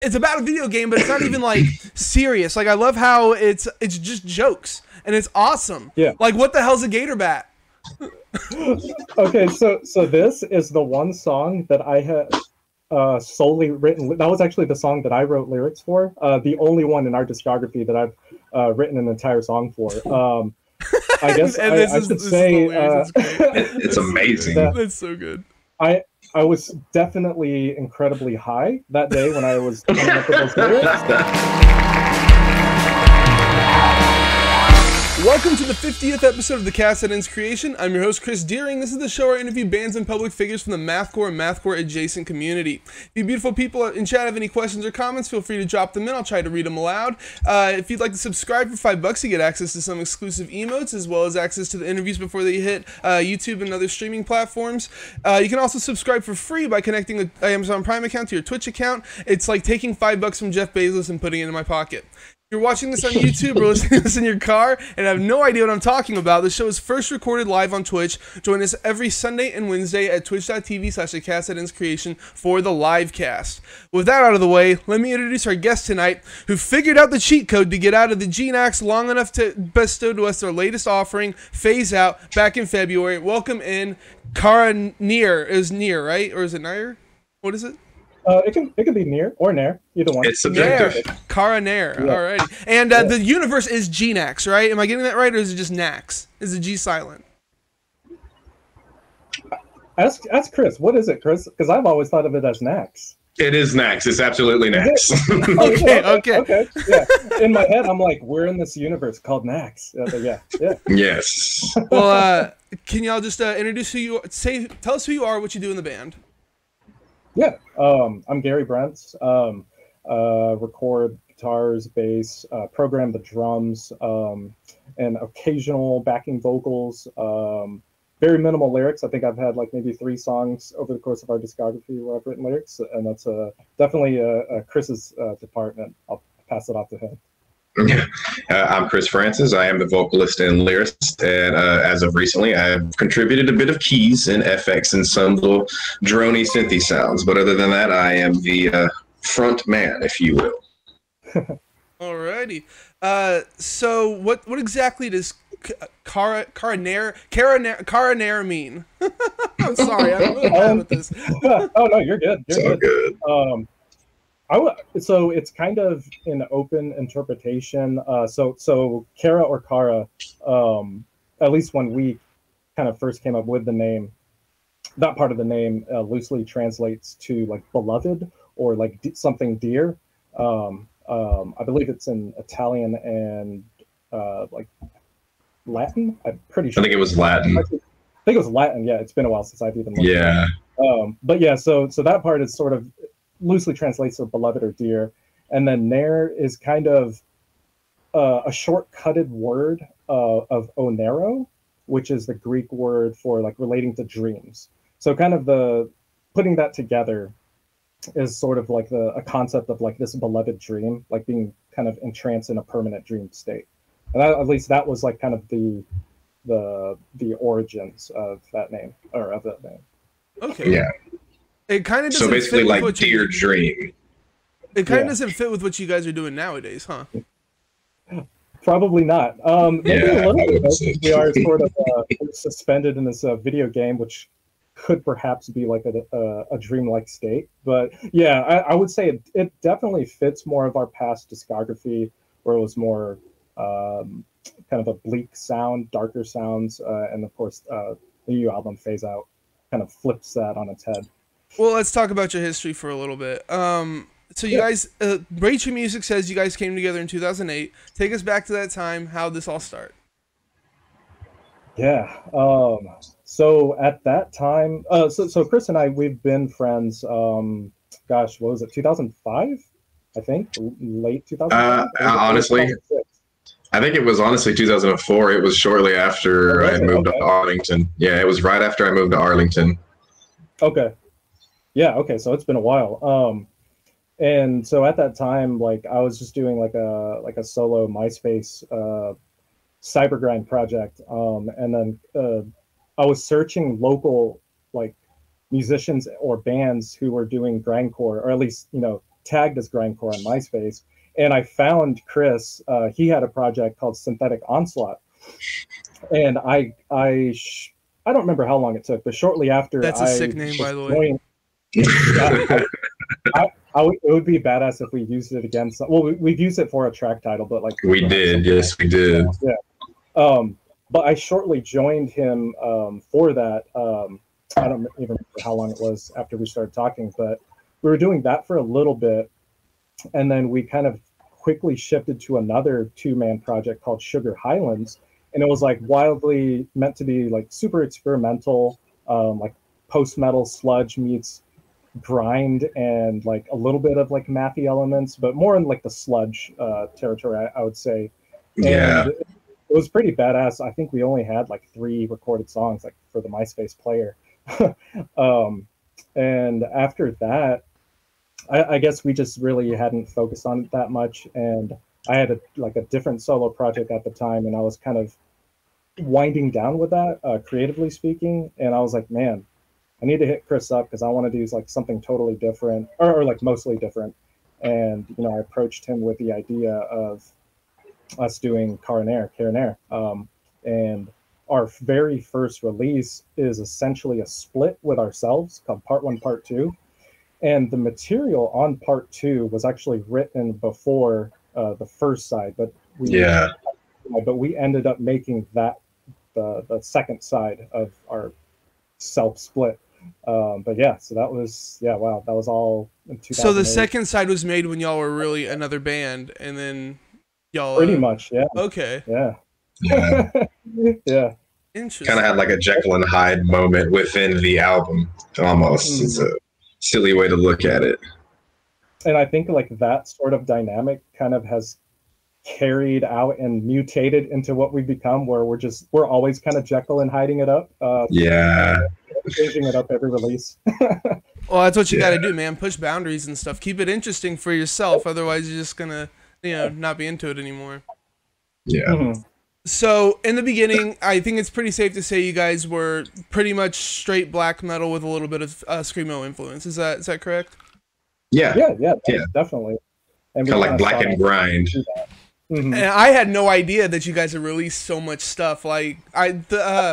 it's about a video game, but it's not even like serious. Like I love how it's just jokes and it's awesome. Yeah. Like what the hell's a gator bat? Okay, so this is the one song that I had solely written. That was actually the song that I wrote lyrics for. The only one in our discography that I've written an entire song for. I guess I should say it's amazing. That's so good. I was definitely incredibly high that day when I was coming up with those lyrics. Welcome to the 50th episode of the Cara Neirs creation. I'm your host, Chris Deering. This is the show where I interview bands and public figures from the mathcore and mathcore adjacent community. If you beautiful people in chat have any questions or comments, feel free to drop them in. I'll try to read them aloud. If you'd like to subscribe for $5, you get access to some exclusive emotes, as well as access to the interviews before they hit YouTube and other streaming platforms. You can also subscribe for free by connecting an Amazon Prime account to your Twitch account. It's like taking $5 from Jeff Bezos and putting it in my pocket. If you're watching this on YouTube or listening to this in your car and have no idea what I'm talking about, the show is first recorded live on Twitch. Join us every Sunday and Wednesday at twitch.tv/creation for the live cast. With that out of the way, let me introduce our guest tonight, who figured out the cheat code to get out of the GNAX long enough to bestow to us their latest offering, Phase Out, back in February. Welcome in, Cara Neir. It was Neir, right? Or is it Nair? What is it? It can be near or nair, either one. It's subjective. Cara Neir. Yeah. Alrighty. And the universe is GNAX, right? Am I getting that right, or is it just Nax? Is the G silent? Ask Chris. What is it, Chris? Because I've always thought of it as Nax. It is Nax. It's absolutely Nax. Okay. Yeah. In my head, I'm like, we're in this universe called Nax. Yeah. Yes. Well, can y'all just introduce who you are? Tell us who you are, what you do in the band. Yeah, I'm Gary Brents. Record guitars, bass, program the drums, and occasional backing vocals. Very minimal lyrics. I think I've had like maybe 3 songs over the course of our discography where I've written lyrics, and that's definitely Chris's department. I'll pass it off to him. Yeah. I'm Chris Francis. I am the vocalist and lyricist, and as of recently, I've contributed a bit of keys and FX and some little drony synthy sounds. But other than that, I am the front man, if you will. Alrighty. So what exactly does Cara Neir mean? I'm sorry, I'm really bad with this. Oh no, you're good. You're good. So it's kind of an open interpretation. So Cara or Cara, at least when we kind of first came up with the name, that part of the name loosely translates to like beloved or like something dear. I believe it's in Italian and like Latin. I'm pretty sure. I think it was Latin. I think it was Latin. Yeah, it's been a while since I've even looked. Yeah. But yeah, so that part is sort of loosely translates to beloved or dear, and then Nair is kind of a short-cutted word of onero, which is the Greek word for like relating to dreams. So kind of the putting that together is sort of like a concept of like this beloved dream, like being kind of entranced in a permanent dream state. And at least that was like kind of the origins of that name, or of that name. Okay. Yeah. It kind of doesn't So basically, fit with like what Dear Dream. It kind of doesn't fit with what you guys are doing nowadays, huh? Probably not. Maybe Yeah, a little bit. say. We are sort of suspended in this video game, which could perhaps be like a dreamlike state. But yeah, I would say it definitely fits more of our past discography, where it was more kind of a bleak sound, darker sounds, and of course the new album Phase Out kind of flips that on its head. Well, let's talk about your history for a little bit. So you guys, Rate Your Music says you guys came together in 2008. Take us back to that time. How'd this all start? Yeah. So at that time, so Chris and I, we've been friends. Gosh, what was it? 2005, I think, late 2005. Honestly, I think it was honestly 2004. It was shortly after I had moved to Arlington. Yeah, it was right after I moved to Arlington. Okay. Yeah. Okay. So it's been a while. And so at that time, like I was just doing like a solo MySpace cybergrind project, and then I was searching local like musicians or bands who were doing grindcore, or at least tagged as grindcore on MySpace, and I found Chris. He had a project called Synthetic Onslaught, and I don't remember how long it took, but shortly after, that's a sick name, by the way. It would be badass if we used it again. Well, we've used it for a track title, but like we did, yes, we did. Yeah. But I shortly joined him for that. I don't even remember how long it was after we started talking, but we were doing that for a little bit, and then we kind of quickly shifted to another 2-man project called Sugar Highlands, and it was like wildly meant to be like super experimental, like post-metal sludge meets grind and like a little bit of like mathy elements, but more in like the sludge territory, I would say. Yeah. And it was pretty badass. I think we only had like 3 recorded songs like for the MySpace player. And after that, I guess we just really hadn't focused on it that much. And I had a different solo project at the time, and I was kind of winding down with that, creatively speaking. And I was like, man, I need to hit Chris up because I want to do like something totally different, or like mostly different. And, you know, I approached him with the idea of us doing Cara Neir. And our very first release is essentially a split with ourselves called Part 1, Part 2. And the material on Part 2 was actually written before the first side, but we ended up making that the second side of our self-split. But yeah, so that was, wow, that was all in 2008. So the second side was made when y'all were really another band, and then y'all pretty much, yeah. Okay. Yeah. Yeah. Interesting. Kind of had like a Jekyll and Hyde moment within the album, almost. It's a silly way to look at it. And I think like that sort of dynamic kind of has carried out and mutated into what we've become, where we're always kind of Jekyll and hiding it up. Changing it up every release. Well, that's what you got to do, man. Push boundaries and stuff. Keep it interesting for yourself. Otherwise, you're just gonna, not be into it anymore. Yeah. Mm-hmm. So in the beginning, I think it's pretty safe to say you guys were pretty much straight black metal with a little bit of screamo influence. Is that correct? Yeah, definitely. And kind of like black and grind. Mm-hmm. And I had no idea that you guys had released so much stuff. Like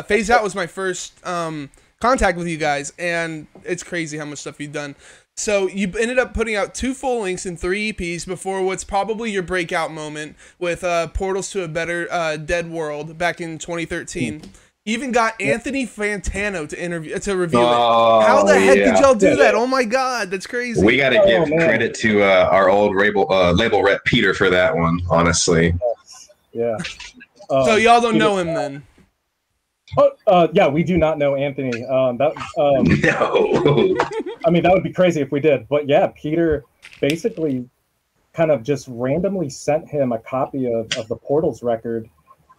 Phase Out was my first contact with you guys, and it's crazy how much stuff you've done. So you ended up putting out 2 full lengths and 3 EPs before what's probably your breakout moment with Portals to a Better Dead World back in 2013. You even got Anthony Fantano to review it. How the heck did y'all do that? Oh my God, that's crazy. We got to give credit to our old label rep Peter for that one, honestly. Yeah. So y'all don't know him then? Yeah, we do not know Anthony. No. I mean, that would be crazy if we did. But yeah, Peter basically kind of just randomly sent him a copy of the Portals record,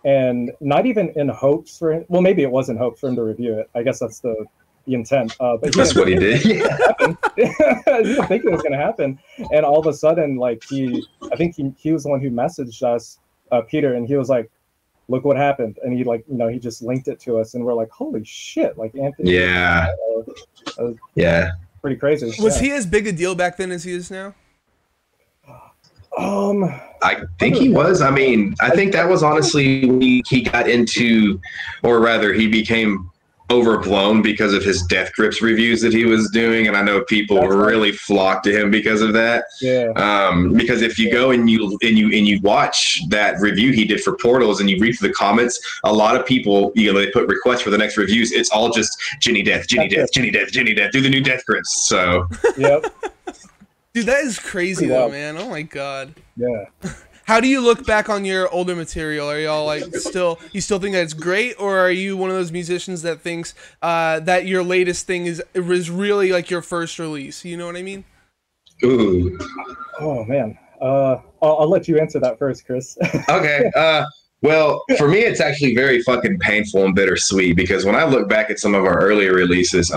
and not even in hopes for him. Well, maybe it was in hopes for him to review it. I guess that's the intent. But that's what he did. He didn't think it was going to happen. And all of a sudden, like I think he was the one who messaged us, Peter, and he was like, look what happened. And he he just linked it to us, and we're like, holy shit, like Anthony. Yeah. Pretty crazy. Was he as big a deal back then as he is now? I think he was. I mean, I think that was honestly when he got into, or rather he became overblown because of his Death Grips reviews that he was doing, and I know people really flocked to him because of that. Yeah. Because if you go and you watch that review he did for Portals and you read through the comments, a lot of people, they put requests for the next reviews. It's all just Jenny Death, do the new Death Grips. So. Yep. Dude, that is crazy though, man. Oh my God. Yeah. How do you look back on your older material? Are y'all like you still think that it's great, or are you one of those musicians that thinks that your latest thing is really like your first release? You know what I mean? Ooh. Oh man. I'll let you answer that first, Chris. Okay. Well, for me, it's actually very fucking painful and bittersweet because when I look back at some of our earlier releases,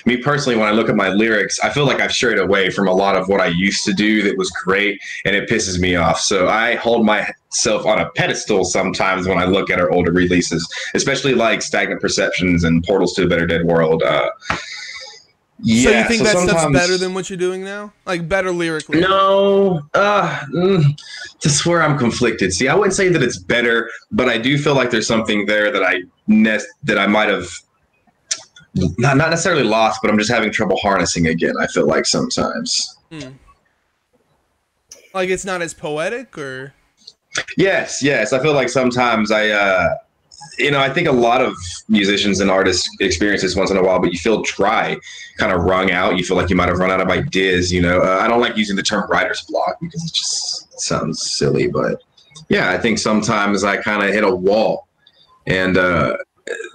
me personally, when I look at my lyrics, I feel like I've strayed away from a lot of what I used to do that was great, and it pisses me off. So I hold myself on a pedestal sometimes when I look at our older releases, especially like Stagnant Perceptions and Portals to a Better Dead World. So you Yeah, think so that stuff's sometimes better than what you're doing now? Like better lyrically? no, this is where I'm conflicted. See, I wouldn't say that it's better, but I do feel like there's something there that I might have not necessarily lost, but I'm just having trouble harnessing again. I feel like sometimes. Hmm. Like it's not as poetic, or Yes, yes. I feel like sometimes I think a lot of musicians and artists experience this once in a while, but you feel dry, kind of wrung out. You feel like you might have run out of ideas. I don't like using the term writer's block because it just sounds silly, but yeah, I think sometimes I kind of hit a wall, and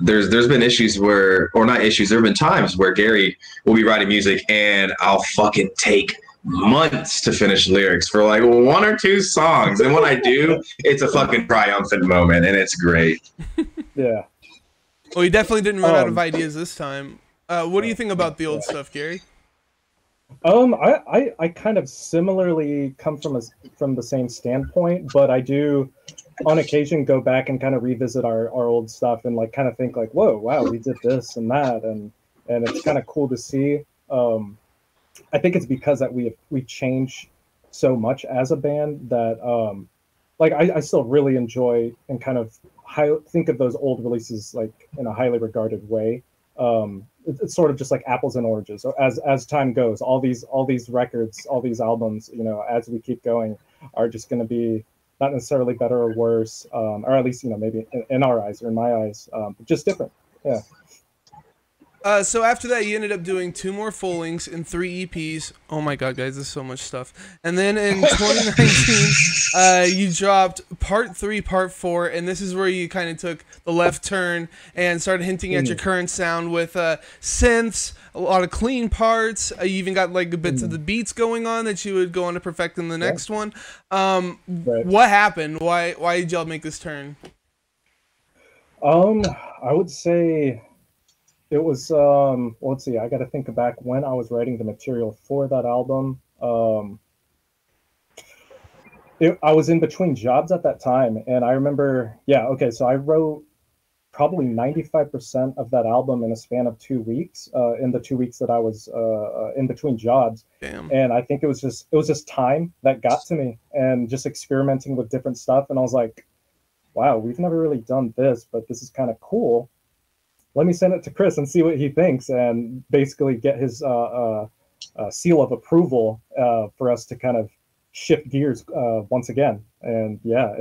there's been issues where, or not issues, there have been times where Gary will be writing music and I'll fucking take months to finish lyrics for like one or two songs, and when I do, it's a fucking triumphant moment and it's great. Yeah. well, you definitely didn't run out of ideas this time. What do you think about the old stuff, Gary? I kind of similarly come from the same standpoint, but I do on occasion go back and kind of revisit our old stuff and like kind of think like, whoa, wow, we did this and that, and it's kind of cool to see. I think it's because that we changed so much as a band that like I still really enjoy and kind of think of those old releases like in a highly regarded way. It's sort of just like apples and oranges. So as time goes, all these records, all these albums, as we keep going, are just going to be not necessarily better or worse, or at least maybe in our eyes or in my eyes, but just different. Yeah. So after that, you ended up doing 2 more full lengths and 3 EPs. Oh my god, guys, there's so much stuff. And then in 2019, you dropped Part 3, Part 4, and this is where you kind of took the left turn and started hinting at your current sound with synths, a lot of clean parts. You even got like bits of the beats going on that you would go on to perfect in the next one. Right. What happened? Why did y'all make this turn? I would say it was let's see, I got to think back when I was writing the material for that album. I was in between jobs at that time, and I remember, so I wrote probably 95% of that album in a span of 2 weeks, in the 2 weeks that I was in between jobs. Damn. And I think it was just time that got to me, and just experimenting with different stuff, and I was like, wow, we've never really done this, but this is kind of cool. Let me send it to Chris and see what he thinks, and basically get his seal of approval for us to kind of shift gears once again. And yeah,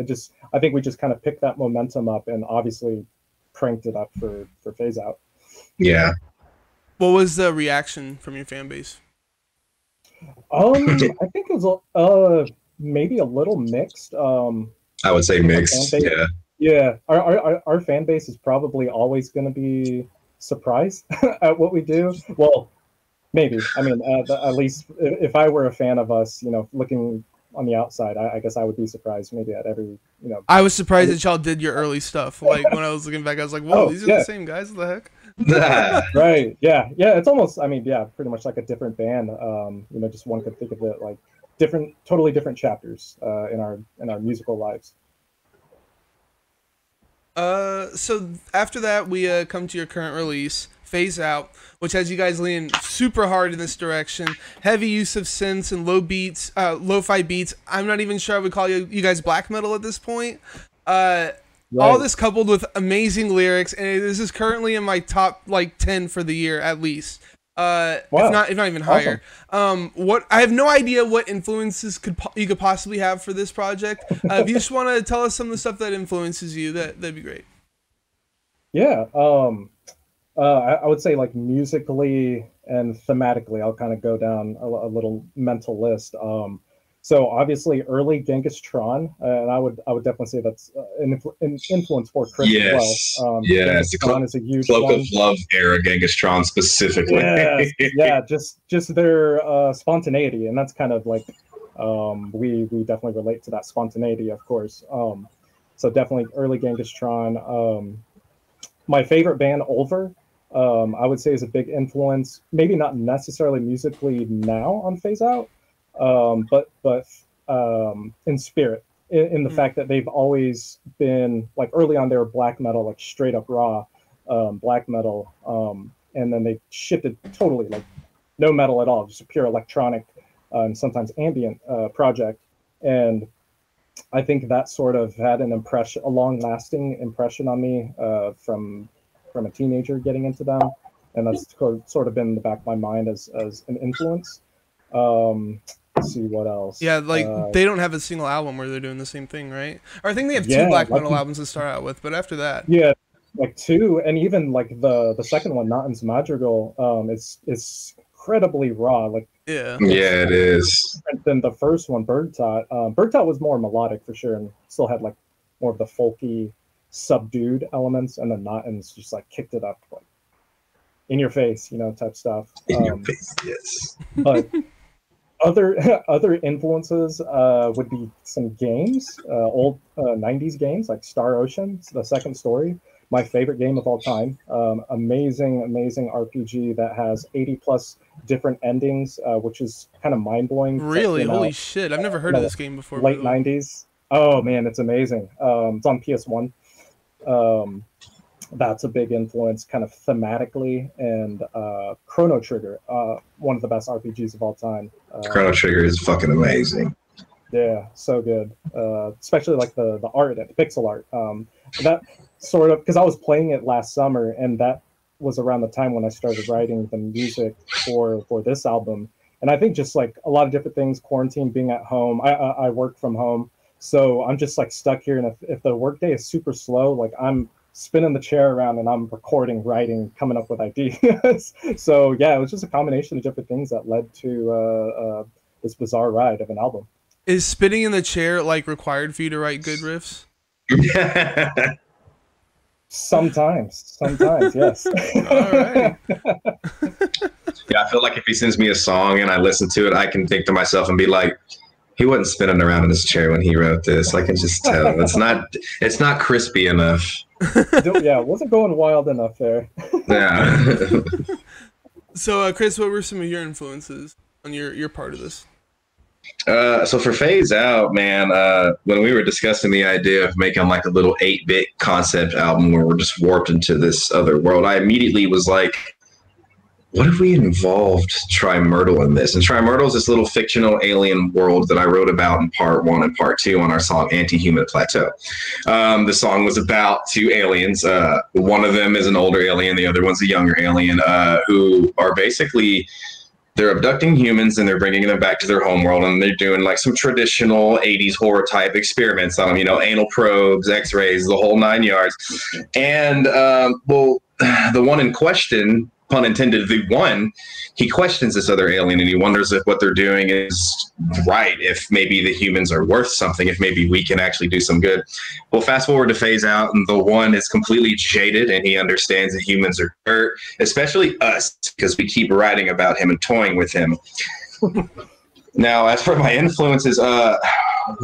I think we just kind of picked that momentum up and obviously cranked it up for Phase Out. Yeah. What was the reaction from your fan base? I think it was maybe a little mixed. I would say mixed. Yeah. Yeah, our fan base is probably always going to be surprised at what we do. Well, maybe. I mean, at least if I were a fan of us, looking on the outside, I guess I would be surprised maybe at every, I was surprised that y'all did your early stuff. Like when I was looking back, I was like, whoa, these are the same guys? What the heck? Right. Yeah. Yeah. It's almost, pretty much like a different band. Just one could think of it like totally different chapters in our musical lives. So after that, we come to your current release, Phase Out, which has you guys leaning super hard in this direction. Heavy use of synths and lo-fi beats. I'm not even sure I would call you guys black metal at this point. Right. All this coupled with amazing lyrics, and this is currently in my top 10 for the year at least. Wow. if not even higher. Awesome. I have no idea what influences you could possibly have for this project. If you just want to tell us some of the stuff that influences you, that'd be great. Yeah. I would say musically and thematically, I'll kind of go down a little mental list. So obviously early Genghis Tron, and I would definitely say that's an influence for Chris as well. Yes, Genghis Tron is a huge Cloak of Love era Genghis Tron specifically. Yeah, just their spontaneity, and that's kind of like we definitely relate to that spontaneity, of course. So definitely early Genghis Tron. My favorite band, Ulver, I would say is a big influence. Maybe not necessarily musically now on Phase Out. But in spirit, in the fact that they've always been early on, they were black metal, straight up raw black metal, and then they shifted totally no metal at all, just a pure electronic and sometimes ambient project. And I think that sort of had a long-lasting impression on me from a teenager getting into them, and that's sort of been in the back of my mind as an influence. Let's see what else. Yeah, like they don't have a single album where they're doing the same thing, right? Or I think they have two black metal albums to start out with, but after that, yeah, like two, and even like the second one, Not ins Madrigal, it's incredibly raw. Like yeah, it is. Different than the first one, Bergtot. Bergtot was more melodic for sure, and still had like more of the folky, subdued elements, and then Not ins just like kicked it up, like in your face, type stuff. In your face, yes. But other influences would be some games, old 90s games like Star Ocean, The Second Story, my favorite game of all time. Amazing RPG that has 80 plus different endings, which is kind of mind-blowing. Really? Holy shit, I've never heard of this game before. Late 90s. Oh man, it's amazing. It's on PS1. That's a big influence kind of thematically. And Chrono Trigger, one of the best RPGs of all time. Chrono Trigger is fucking amazing. Yeah, so good. Especially like the art, the pixel art. That sort of, because I was playing it last summer, and that was around the time when I started writing the music for this album. And I think just like a lot of different things, quarantine, being at home, I work from home. So I'm just like stuck here. And if the workday is super slow, like I'm spinning the chair around and I'm recording, writing, coming up with ideas. So yeah, it was just a combination of different things that led to this bizarre ride of an album. Is spinning in the chair like required for you to write good riffs? Sometimes, yes. All right. Yeah, I feel like if he sends me a song and I listen to it, I can think to myself and be like, he wasn't spinning around in his chair when he wrote this. I can just tell it's not crispy enough. Yeah, it wasn't going wild enough there. Yeah. So, Chris, what were some of your influences on your part of this? So for Phase Out, man, when we were discussing the idea of making like a little 8-bit concept album where we're just warped into this other world, I immediately was like, what if we involved Trimyrtle in this? And Trimyrtle is this little fictional alien world that I wrote about in part 1 and part 2 on our song Anti-Human Plateau. The song was about two aliens. One of them is an older alien. The other one's a younger alien who are basically, they're abducting humans and they're bringing them back to their homeworld, and they're doing like some traditional 80s horror type experiments on them, anal probes, x-rays, the whole 9 yards. And well, the one in question, pun intended, he questions this other alien and he wonders if what they're doing is right, if maybe the humans are worth something, if maybe we can actually do some good. Well, fast forward to Phase Out, and the one is completely jaded and he understands that humans are dirt, especially us, because we keep writing about him and toying with him. Now, as for my influences, I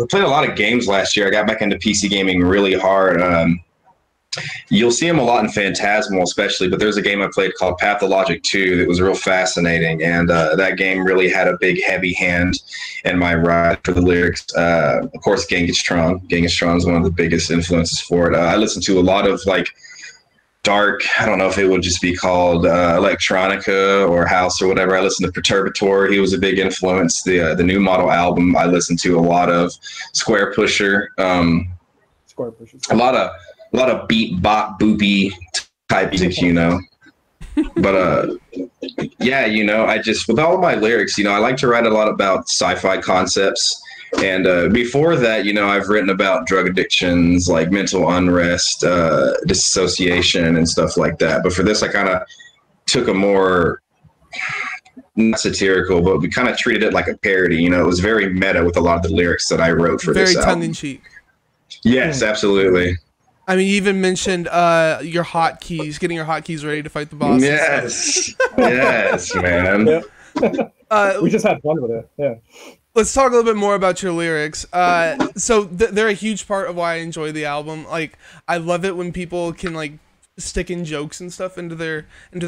played a lot of games last year. I got back into PC gaming really hard. You'll see him a lot in Phantasmal especially, but there's a game I played called Pathologic 2 that was real fascinating, and that game really had a big heavy hand in my ride for the lyrics. Of course, Genghis Tron is one of the biggest influences for it. I listened to a lot of like dark, I don't know if it would just be called electronica or house or whatever. I listened to Perturbator. He was a big influence. The New Model album I listened to a lot of. Square Pusher. A lot of beat bop boopy type music, But yeah, I just, with all of my lyrics, I like to write a lot about sci-fi concepts. And before that, I've written about drug addictions, like mental unrest, dissociation, and stuff like that. But for this, I kind of took a more, not satirical, but we kind of treated it like a parody. It was very meta with a lot of the lyrics that I wrote for this album. Very tongue-in-cheek. Yes, absolutely. I mean, you even mentioned your hotkeys, getting your hotkeys ready to fight the boss. Yes, yes, man. We just had fun with it. Yeah. Let's talk a little bit more about your lyrics. So they're a huge part of why I enjoy the album. Like, I love it when people can like sticking jokes and stuff into their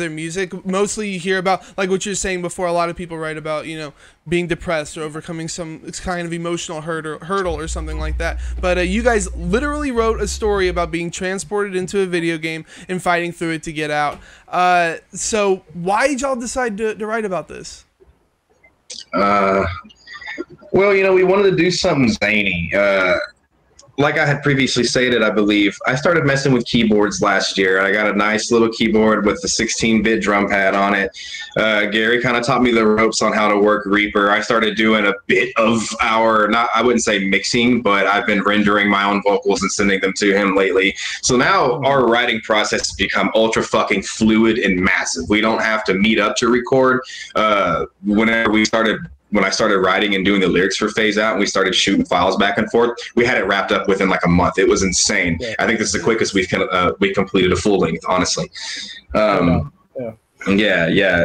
music. Mostly you hear about, like what you're saying before, a lot of people write about, you know, being depressed or overcoming some kind of emotional hurdle or something like that. But you guys literally wrote a story about being transported into a video game and fighting through it to get out. So why did y'all decide to write about this? Well, you know, we wanted to do something zany. Like I had previously stated, I believe, I started messing with keyboards last year. I got a nice little keyboard with the 16-bit drum pad on it. Gary kind of taught me the ropes on how to work Reaper. I started doing a bit of I wouldn't say mixing, but I've been rendering my own vocals and sending them to him lately. So now our writing process has become ultra fucking fluid and massive. We don't have to meet up to record. When I started writing and doing the lyrics for Phase Out and we started shooting files back and forth, we had it wrapped up within like a month. It was insane. Yeah. I think this is the quickest we completed a full length, honestly. Yeah.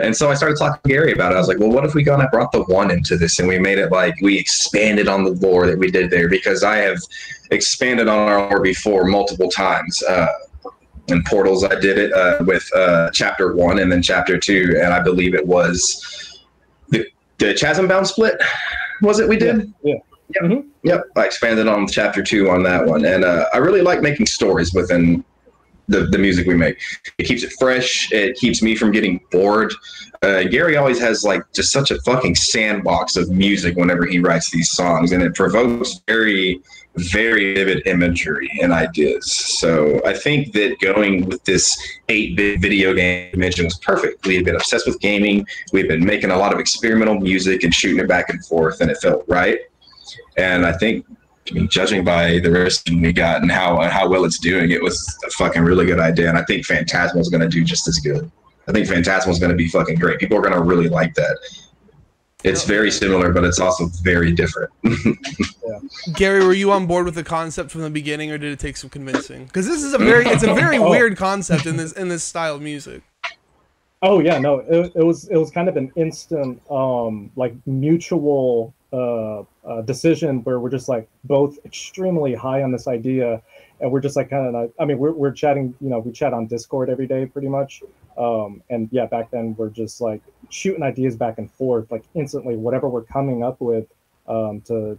And so I started talking to Gary about it. I was like, well, what if we brought the one into this and we made it like we expanded on the lore that we did there, because I have expanded on our lore before multiple times. In Portals, I did it with Chapter 1 and then Chapter 2, and I believe it was the Chasm Bound split, was it we did? Yeah. Yep. Mm-hmm. Yep. I expanded on Chapter 2 on that one. And I really like making stories within the music we make. It keeps it fresh. It keeps me from getting bored. Gary always has like just such a fucking sandbox of music whenever he writes these songs, and it provokes very, very vivid imagery and ideas. So I think that going with this 8-bit video game dimension was perfect. We had been obsessed with gaming. We've been making a lot of experimental music and shooting it back and forth, and it felt right. And I think, judging by the reception we got and how well it's doing, it was a fucking really good idea. And I think Phantasmal is going to do just as good. I think Phantasmal is going to be fucking great. People are going to really like that. It's very similar, but it's also very different. Yeah. Gary, were you on board with the concept from the beginning, or did it take some convincing? Because this is a very weird concept in this style of music. Oh yeah, no, it was kind of an instant like mutual decision where we're just like both extremely high on this idea, and we're just like kind of, I mean, we're chatting, you know, we chat on Discord every day pretty much, and yeah, back then we're just like shooting ideas back and forth like instantly, whatever we're coming up with to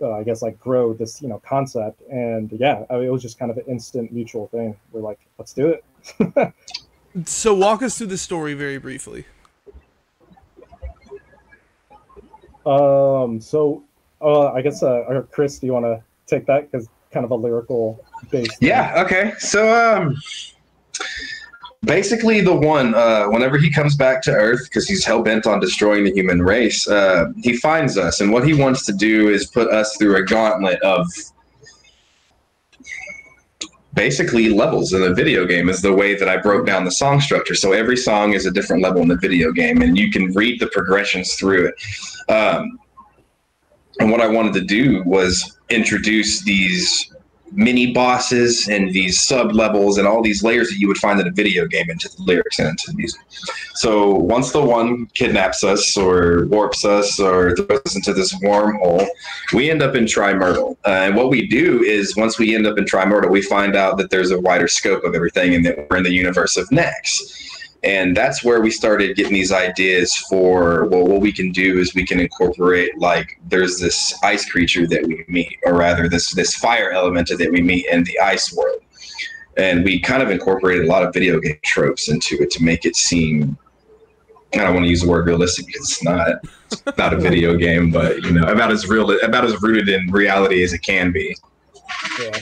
I guess like grow this, you know, concept. And yeah, I mean, it was just kind of an instant mutual thing. We're like, let's do it. So walk us through the story very briefly. I guess Chris, do you want to take that, because kind of a lyrical based thing. Okay, so basically the one, whenever he comes back to Earth, because he's hell-bent on destroying the human race, he finds us, and what he wants to do is put us through a gauntlet of basically levels in the video game, is the way that I broke down the song structure. So every song is a different level in the video game, and you can read the progressions through it. And what I wanted to do was introduce these mini bosses and these sub levels and all these layers that you would find in a video game into the lyrics and into the music. So once the one kidnaps us or warps us or throws us into this wormhole, we end up in Trimyrtle. And what we do is, once we end up in Trimyrtle, we find out that there's a wider scope of everything and that we're in the universe of Nex. And that's where we started getting these ideas for, well, what we can do is we can incorporate, like, there's this ice creature that we meet, or rather this fire element that we meet in the ice world. And we kind of incorporated a lot of video game tropes into it to make it seem, I don't want to use the word realistic because it's not a video game, but, you know, about as rooted in reality as it can be. Yeah.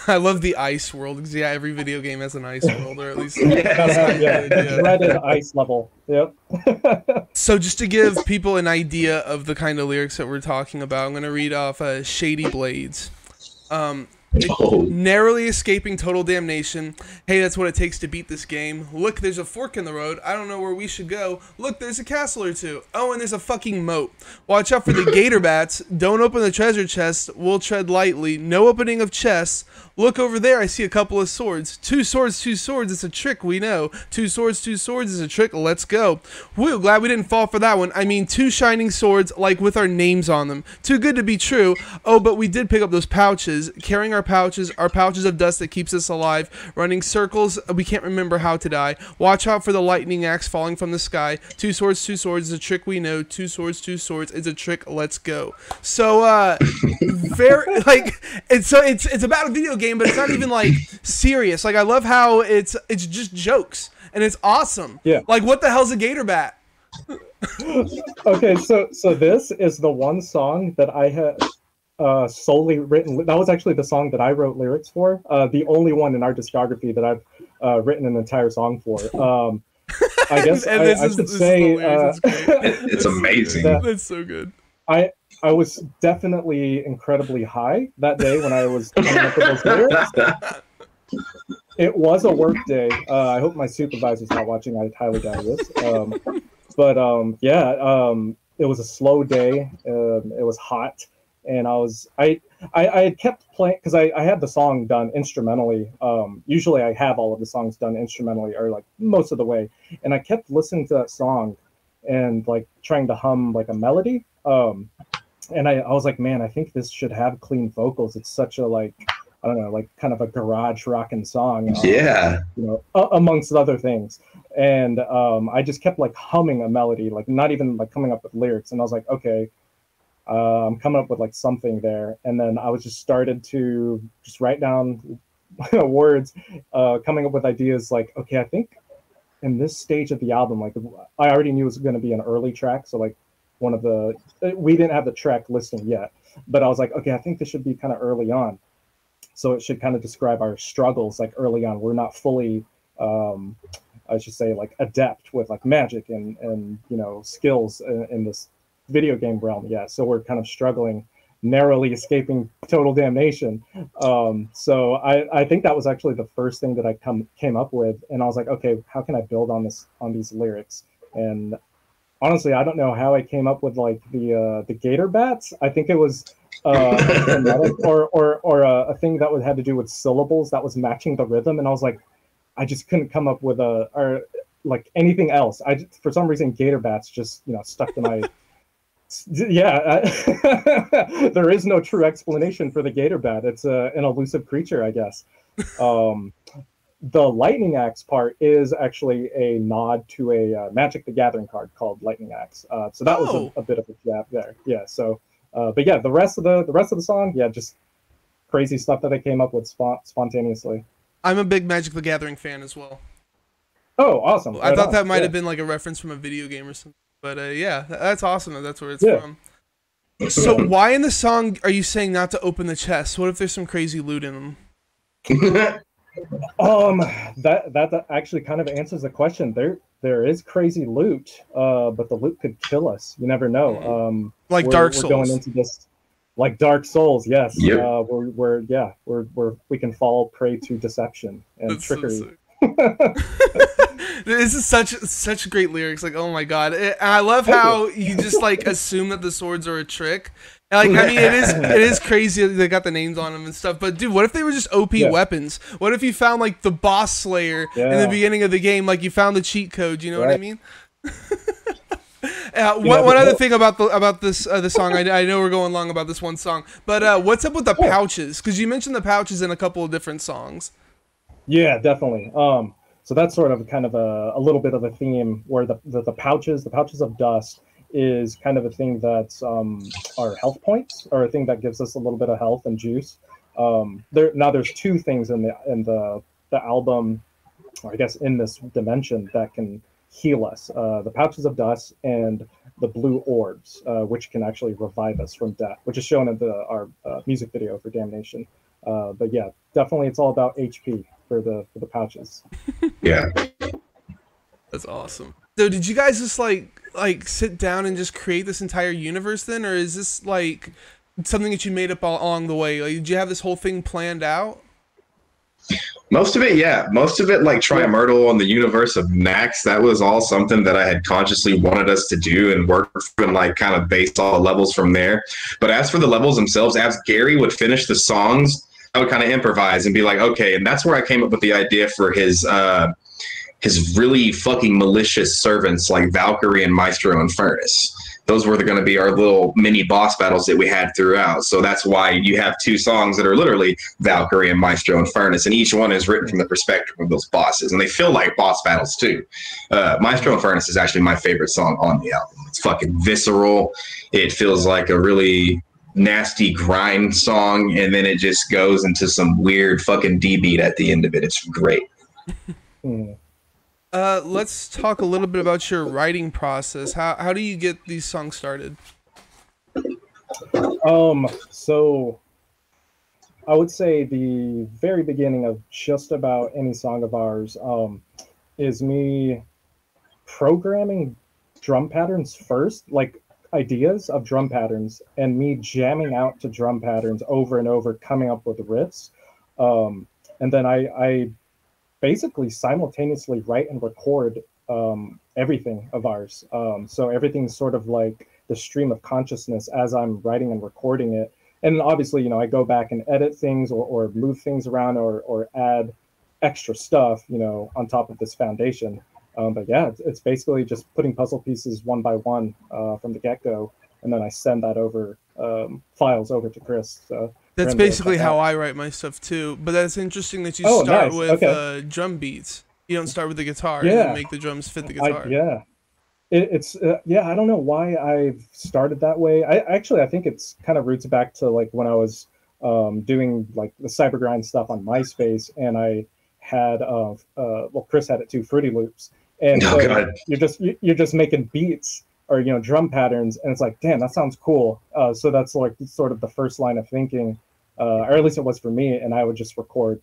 I love the ice world, because yeah, every video game has an ice world, or at least dreaded ice level. Yep. So just to give people an idea of the kind of lyrics that we're talking about, I'm going to read off Shady Blades. Narrowly escaping total damnation. Hey, that's what it takes to beat this game. Look, there's a fork in the road. I don't know where we should go. Look, there's a castle or two. Oh, and there's a fucking moat. Watch out for the gator bats. Don't open the treasure chest. We'll tread lightly. No opening of chests. Look over there. I see a couple of swords. Two swords, two swords. It's a trick, we know. Two swords is a trick. Let's go. Whew, glad we didn't fall for that one. I mean, two shining swords, like with our names on them. Too good to be true. Oh, but we did pick up those pouches. Carrying our our pouches of dust that keeps us alive. Running circles, we can't remember how to die. Watch out for the lightning axe falling from the sky. Two swords is a trick we know. Two swords is a trick. Let's go. So, very like it's about a video game, but it's not even like serious. Like I love how it's just jokes and it's awesome. Yeah. Like what the hell's a gator bat? Okay, so this is the one song that I had solely written. That was actually the song that I wrote lyrics for. The only one in our discography that I've written an entire song for. I guess I should say it's amazing. That's so good. I was definitely incredibly high that day when I was coming up with those lyrics. It was a work day. I hope my supervisor's not watching. I highly doubt this. But it was a slow day. It was hot, and I had kept playing because I had the song done instrumentally. Usually I have all of the songs done instrumentally or like most of the way, and I kept listening to that song and like trying to hum like a melody. And I was like, man, I think this should have clean vocals. It's such a like, I don't know, like kind of a garage rockin' song. Yeah. You know, amongst other things. And I just kept like humming a melody, like not even like coming up with lyrics. And I was like, okay, I'm coming up with like something there. And then I was just started to just write down words, coming up with ideas like, okay, I think in this stage of the album, like I already knew it was going to be an early track. So like we didn't have the track listing yet, but I was like, okay, I think this should be kind of early on. So it should kind of describe our struggles like early on. We're not fully, I should say, like adept with like magic and you know, skills in this video game realm yet. So we're kind of struggling, narrowly escaping total damnation. So I think that was actually the first thing that I came up with. And I was like, okay, how can I build on these lyrics? And honestly, I don't know how I came up with like the gator bats. I think it was or a thing that had to do with syllables that was matching the rhythm, and I was like, I just couldn't come up with or like anything else. For some reason, gator bats just stuck to my. Yeah, there is no true explanation for the gator bat. It's an elusive creature, I guess. The lightning axe part is actually a nod to a Magic the Gathering card called Lightning Axe. So that was a bit of a jab there. Yeah. So, but yeah, the rest of the song, yeah, just crazy stuff that I came up with spontaneously. I'm a big Magic the Gathering fan as well. Oh, awesome! I thought that might have been like a reference from a video game or something. But yeah, that's awesome. That's where it's from. So why in the song are you saying not to open the chest? What if there's some crazy loot in them? That actually kind of answers the question. There is crazy loot, but the loot could kill us. You never know. Like Dark Souls. We're going into this like Dark Souls. Yes. Yep. We can fall prey to deception and That's trickery. So this is such great lyrics. Like, oh my god! And I love how you just like assume that the swords are a trick. Like, I mean, it is crazy that they got the names on them and stuff. But dude, what if they were just OP weapons? What if you found like the boss slayer in the beginning of the game? Like you found the cheat code. You know what I mean? One other thing about this the song. I know we're going long about this one song, but what's up with the pouches? Because you mentioned the pouches in a couple of different songs. Yeah, definitely. So that's sort of kind of a little bit of a theme where the pouches of dust is kind of a thing that's our health points, or a thing that gives us a little bit of health and juice. There's two things in the album, or I guess in this dimension, that can heal us: the pouches of dust and the blue orbs, which can actually revive us from death, which is shown in our music video for Damnation. But yeah, definitely, it's all about HP for the pouches. Yeah, that's awesome. So did you guys just like sit down and just create this entire universe then, or is this like something that you made up along the way? Like, did you have this whole thing planned out? Most of it, yeah. Most of it, like Triumurtal on the universe of Nax, that was all something that I had consciously wanted us to do and work through and like kind of based all the levels from there. But as for the levels themselves, as Gary would finish the songs, I would kind of improvise and be like, okay, and that's where I came up with the idea for his his really fucking malicious servants like Valkyrie and Maestro and Furnace. Those were going to be our little mini boss battles that we had throughout. So that's why you have two songs that are literally Valkyrie and Maestro and Furnace, and each one is written from the perspective of those bosses, and they feel like boss battles too. Maestro and Furnace is actually my favorite song on the album. It's fucking visceral. It feels like a really nasty grind song, and then it just goes into some weird fucking D beat at the end of it. It's great. Let's talk a little bit about your writing process. How do you get these songs started? So I would say the very beginning of just about any song of ours is me programming drum patterns first, like ideas of drum patterns, and me jamming out to drum patterns over and over, coming up with riffs. And then I basically simultaneously write and record everything of ours. So everything's sort of like the stream of consciousness as I'm writing and recording it. And obviously, I go back and edit things or move things around or add extra stuff, on top of this foundation. But yeah, it's basically just putting puzzle pieces one by one from the get-go. And then I send that over, files over to Chris. So that's basically how I write my stuff too. But that's interesting that you start with drum beats. You don't start with the guitar and then make the drums fit the guitar. It's I don't know why I've started that way. I think it's kind of roots back to like when I was doing like the cybergrind stuff on MySpace, and I had Chris had it too, Fruity Loops, and you're just making beats or drum patterns, and it's like, damn, that sounds cool. So that's like sort of the first line of thinking, or at least it was for me, and I would just record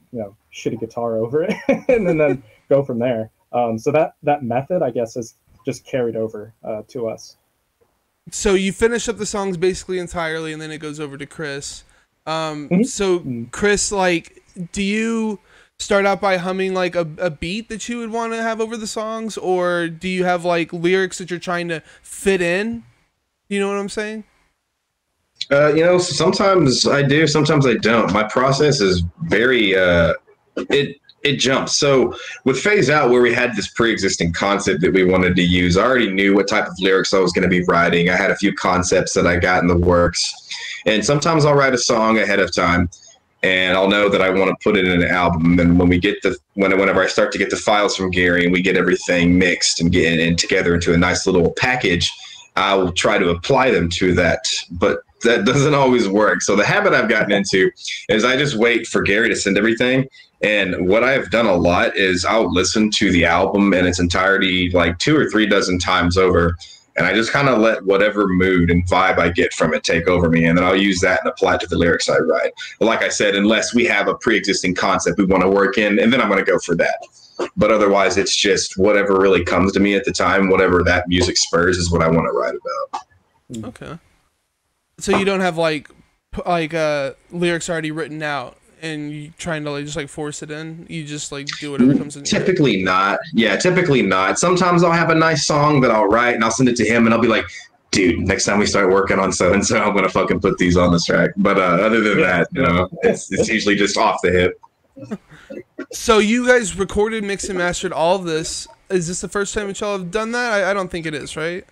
shitty guitar over it and then go from there. So that method, I guess, is just carried over to us. So you finish up the songs basically entirely, and then it goes over to Chris. So Chris, like, do you start out by humming like a beat that you would want to have over the songs, or do you have like lyrics that you're trying to fit in? You know what I'm saying? Sometimes I do, sometimes I don't. My process is very it jumps. So with Phase Out, where we had this pre-existing concept that we wanted to use, I already knew what type of lyrics I was going to be writing. I had a few concepts that I got in the works, and sometimes I'll write a song ahead of time, and I'll know that I want to put it in an album. And when we get whenever I start to get the files from Gary and we get everything mixed and getting together into a nice little package, I will try to apply them to that. But that doesn't always work. So the habit I've gotten into is I just wait for Gary to send everything. And what I've done a lot is I'll listen to the album in its entirety like 2 or 3 dozen times over. And I just kind of let whatever mood and vibe I get from it take over me. And then I'll use that and apply it to the lyrics I write. But like I said, unless we have a pre-existing concept we want to work in, and then I'm going to go for that. But otherwise, it's just whatever really comes to me at the time, whatever that music spurs is what I want to write about. Okay. So you don't have like lyrics already written out and you trying to just force it in? You just do whatever comes in. Typically not. Yeah, typically not. Sometimes I'll have a nice song that I'll write and I'll send it to him and I'll be like, dude, next time we start working on so and so, I'm gonna fucking put these on this track. But other than that, it's usually just off the hip. So you guys recorded, mixed, and mastered all of this. Is this the first time that y'all have done that? I don't think it is, right?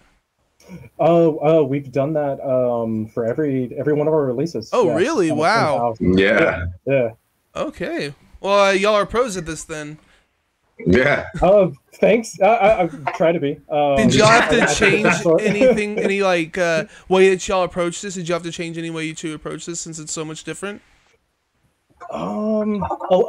Oh, we've done that for every one of our releases. Oh, yeah. Really? Wow. Yeah. Okay. Well, y'all are pros at this then. Yeah. Thanks. I try to be. Did y'all have to change anything? Any way that y'all approach this? Did you have to change any way to approach this since it's so much different? A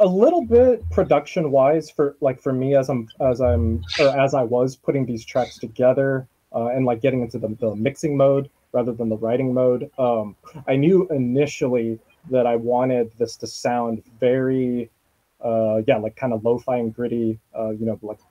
little bit production wise for me as I was putting these tracks together. And getting into the mixing mode rather than the writing mode. I knew initially that I wanted this to sound very, kind of lo-fi and gritty,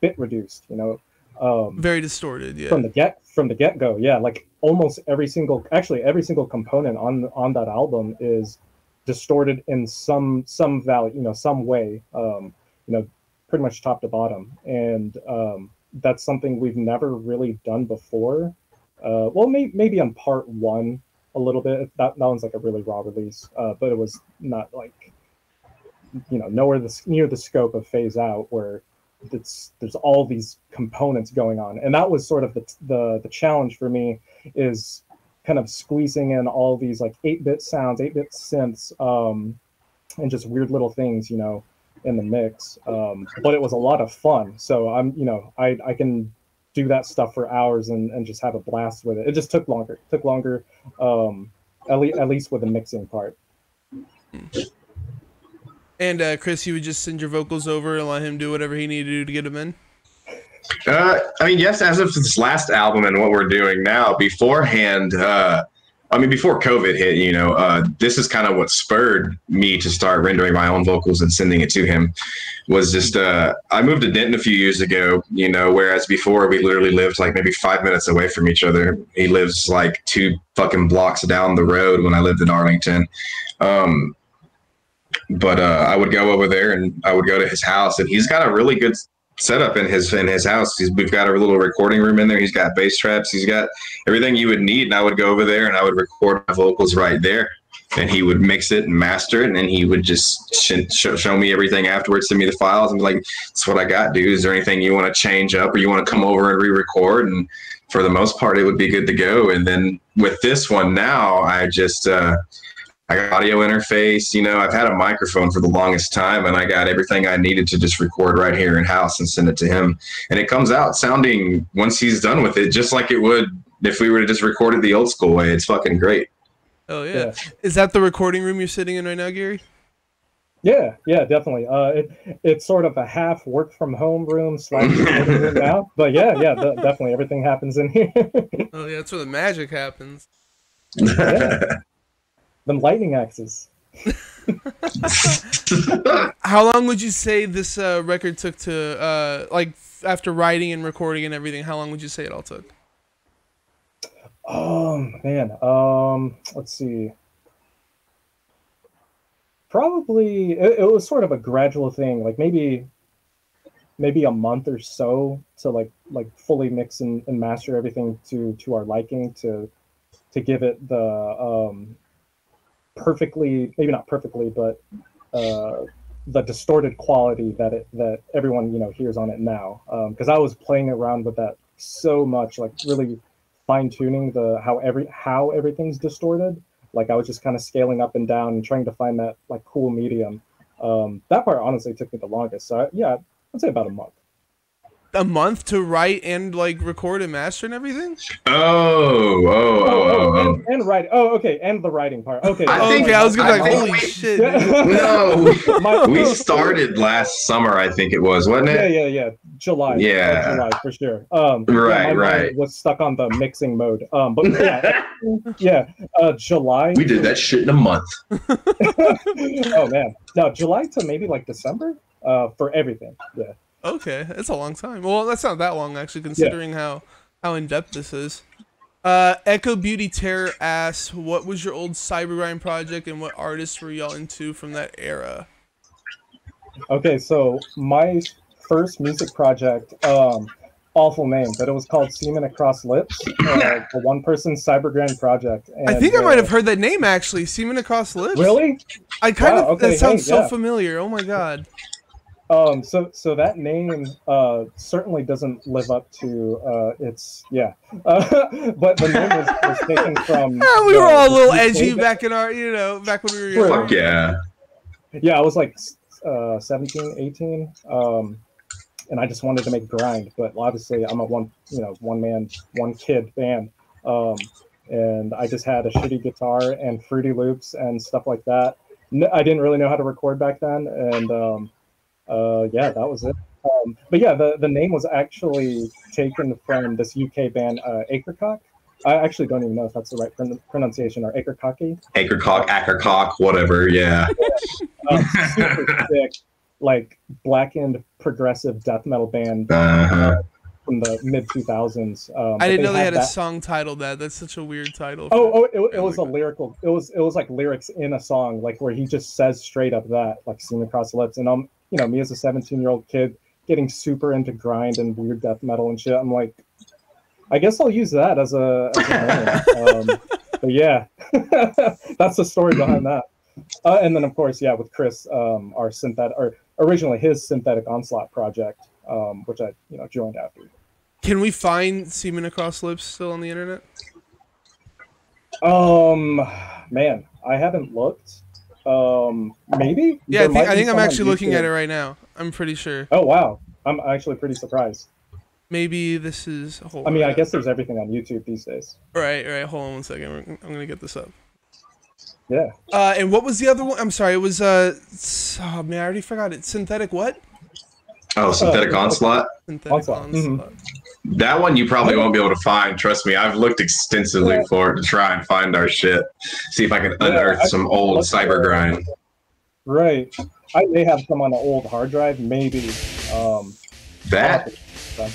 bit reduced, very distorted, yeah. From the get-go, yeah. Almost every single component on that album is distorted in some value, some way, pretty much top to bottom, and that's something we've never really done before. Maybe on part 1 a little bit. That one's a really raw release, but it was not nowhere near the scope of Phase Out, where there's all these components going on, and that was sort of the challenge for me, is kind of squeezing in all these like 8-bit sounds, 8-bit synths, and just weird little things, you know, in the mix. But it was a lot of fun. So I can do that stuff for hours and just have a blast with it. It just took longer. It took longer, at least with the mixing part. And Chris, you would just send your vocals over and let him do whatever he needed to do to get them in? I mean, yes, as of this last album and what we're doing now, beforehand, before COVID hit, you know, this is kind of what spurred me to start rendering my own vocals and sending it to him. Was just, I moved to Denton a few years ago, you know, whereas before we literally lived like maybe 5 minutes away from each other. He lives like 2 fucking blocks down the road when I lived in Arlington. But I would go over there and I would go to his house, and he's got a really good setup in his house. We've got a little recording room in there. He's got bass traps. He's got everything you would need. And I would go over there and I would record my vocals right there. And he would mix it and master it. And then he would just show me everything afterwards, send me the files, and be like, "That's what I got, dude. Is there anything you want to change up or you want to come over and re-record?" And for the most part, it would be good to go. And then with this one now, I just I got audio interface. You know, I've had a microphone for the longest time, and I got everything I needed to just record right here in house and send it to him. And it comes out sounding, once he's done with it, just like it would if we were to just record it the old school way. It's fucking great. Oh yeah. Is that the recording room you're sitting in right now, Gary? Yeah, definitely. It's sort of a half work from home room / recording room now. But yeah, definitely everything happens in here. Oh yeah, that's where the magic happens. Yeah. Them lightning axes. How long would you say this record took to, like, after writing and recording and everything, how long would you say it all took? Oh, man. Let's see. Probably, it was sort of a gradual thing, like maybe a month or so to like fully mix and master everything to our liking, to give it the perfectly, maybe not perfectly, but the distorted quality that everyone, you know, hears on it now. Because I was playing around with that so much, like really fine tuning how everything's distorted. Like I was just kind of scaling up and down and trying to find that like cool medium. That part honestly took me the longest. So yeah, I'd say about a month. A month to write and like record and master and everything? And write. Oh, okay, and the writing part. Okay. I was gonna be like, holy shit. No, we started last summer, I think it was, wasn't it? Yeah. July. Yeah. July for sure. Right. Was stuck on the mixing mode. But yeah, July. We did that shit in a month. Oh man, no, July to maybe like December. For everything. Yeah. Okay, that's a long time. Well, that's not that long actually, considering how in depth this is. Echo Beauty Terror asks, what was your old cybergrind project and what artists were y'all into from that era? Okay, so my first music project, awful name, but it was called Semen Across Lips, a one-person cybergrind project. And, I think I might have heard that name actually, Semen Across Lips. Really? I kind of. That sounds so familiar. Oh my god. So that name certainly doesn't live up to its but the name was taken from. We were all a little edgy back in our, back when we were young. Fuck yeah. Yeah, I was like 17, 18, and I just wanted to make grind, but obviously I'm a one man, one kid band, and I just had a shitty guitar and Fruity Loops and stuff like that. I didn't really know how to record back then, and yeah, that was it. But yeah, the name was actually taken from this UK band, Acrecock. I actually don't even know if that's the right pronunciation, or Acrecocky. Acrecock, whatever, yeah. Super sick, like blackened progressive death metal band from the mid-2000s. I didn't know they had a song titled that. That's such a weird title. It was a lyrical. It was like lyrics in a song, like where he just says straight up that, like Semen Across the Lips. And me as a 17-year-old kid getting super into grind and weird death metal and shit. I'm like, I guess I'll use that as a name. But yeah, that's the story behind that. And then of course, yeah, with Chris, originally his Synthetic Onslaught project. which I joined after. Can we find Semen Across Lips still on the internet? Man, I haven't looked. Maybe. Yeah, I think I'm actually looking at it right now. I'm pretty sure. Oh wow, I'm actually pretty surprised. Maybe this is. I mean, I guess there's everything on YouTube these days. Right. Hold on one second. I'm gonna get this up. Yeah. And what was the other one? I'm sorry. It was oh man, I already forgot it. Synthetic what? Oh, Synthetic Onslaught. Synthetic Onslaught. Mm-hmm. That one you probably won't be able to find. Trust me, I've looked extensively for it to try and find our shit. See if I can unearth some old cyber grind. Right. I may have some on an old hard drive, maybe. That or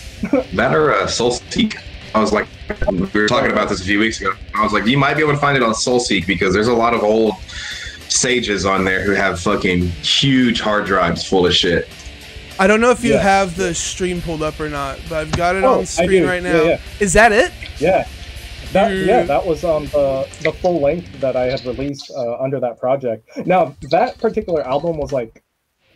Soulseek. I was like, we were talking about this a few weeks ago. I was like, you might be able to find it on Soulseek because there's a lot of old sages on there who have fucking huge hard drives full of shit. I don't know if you have the stream pulled up or not, but I've got it on screen right now. Yeah. Is that it? Yeah. That was the full length that I had released under that project. Now, that particular album was like,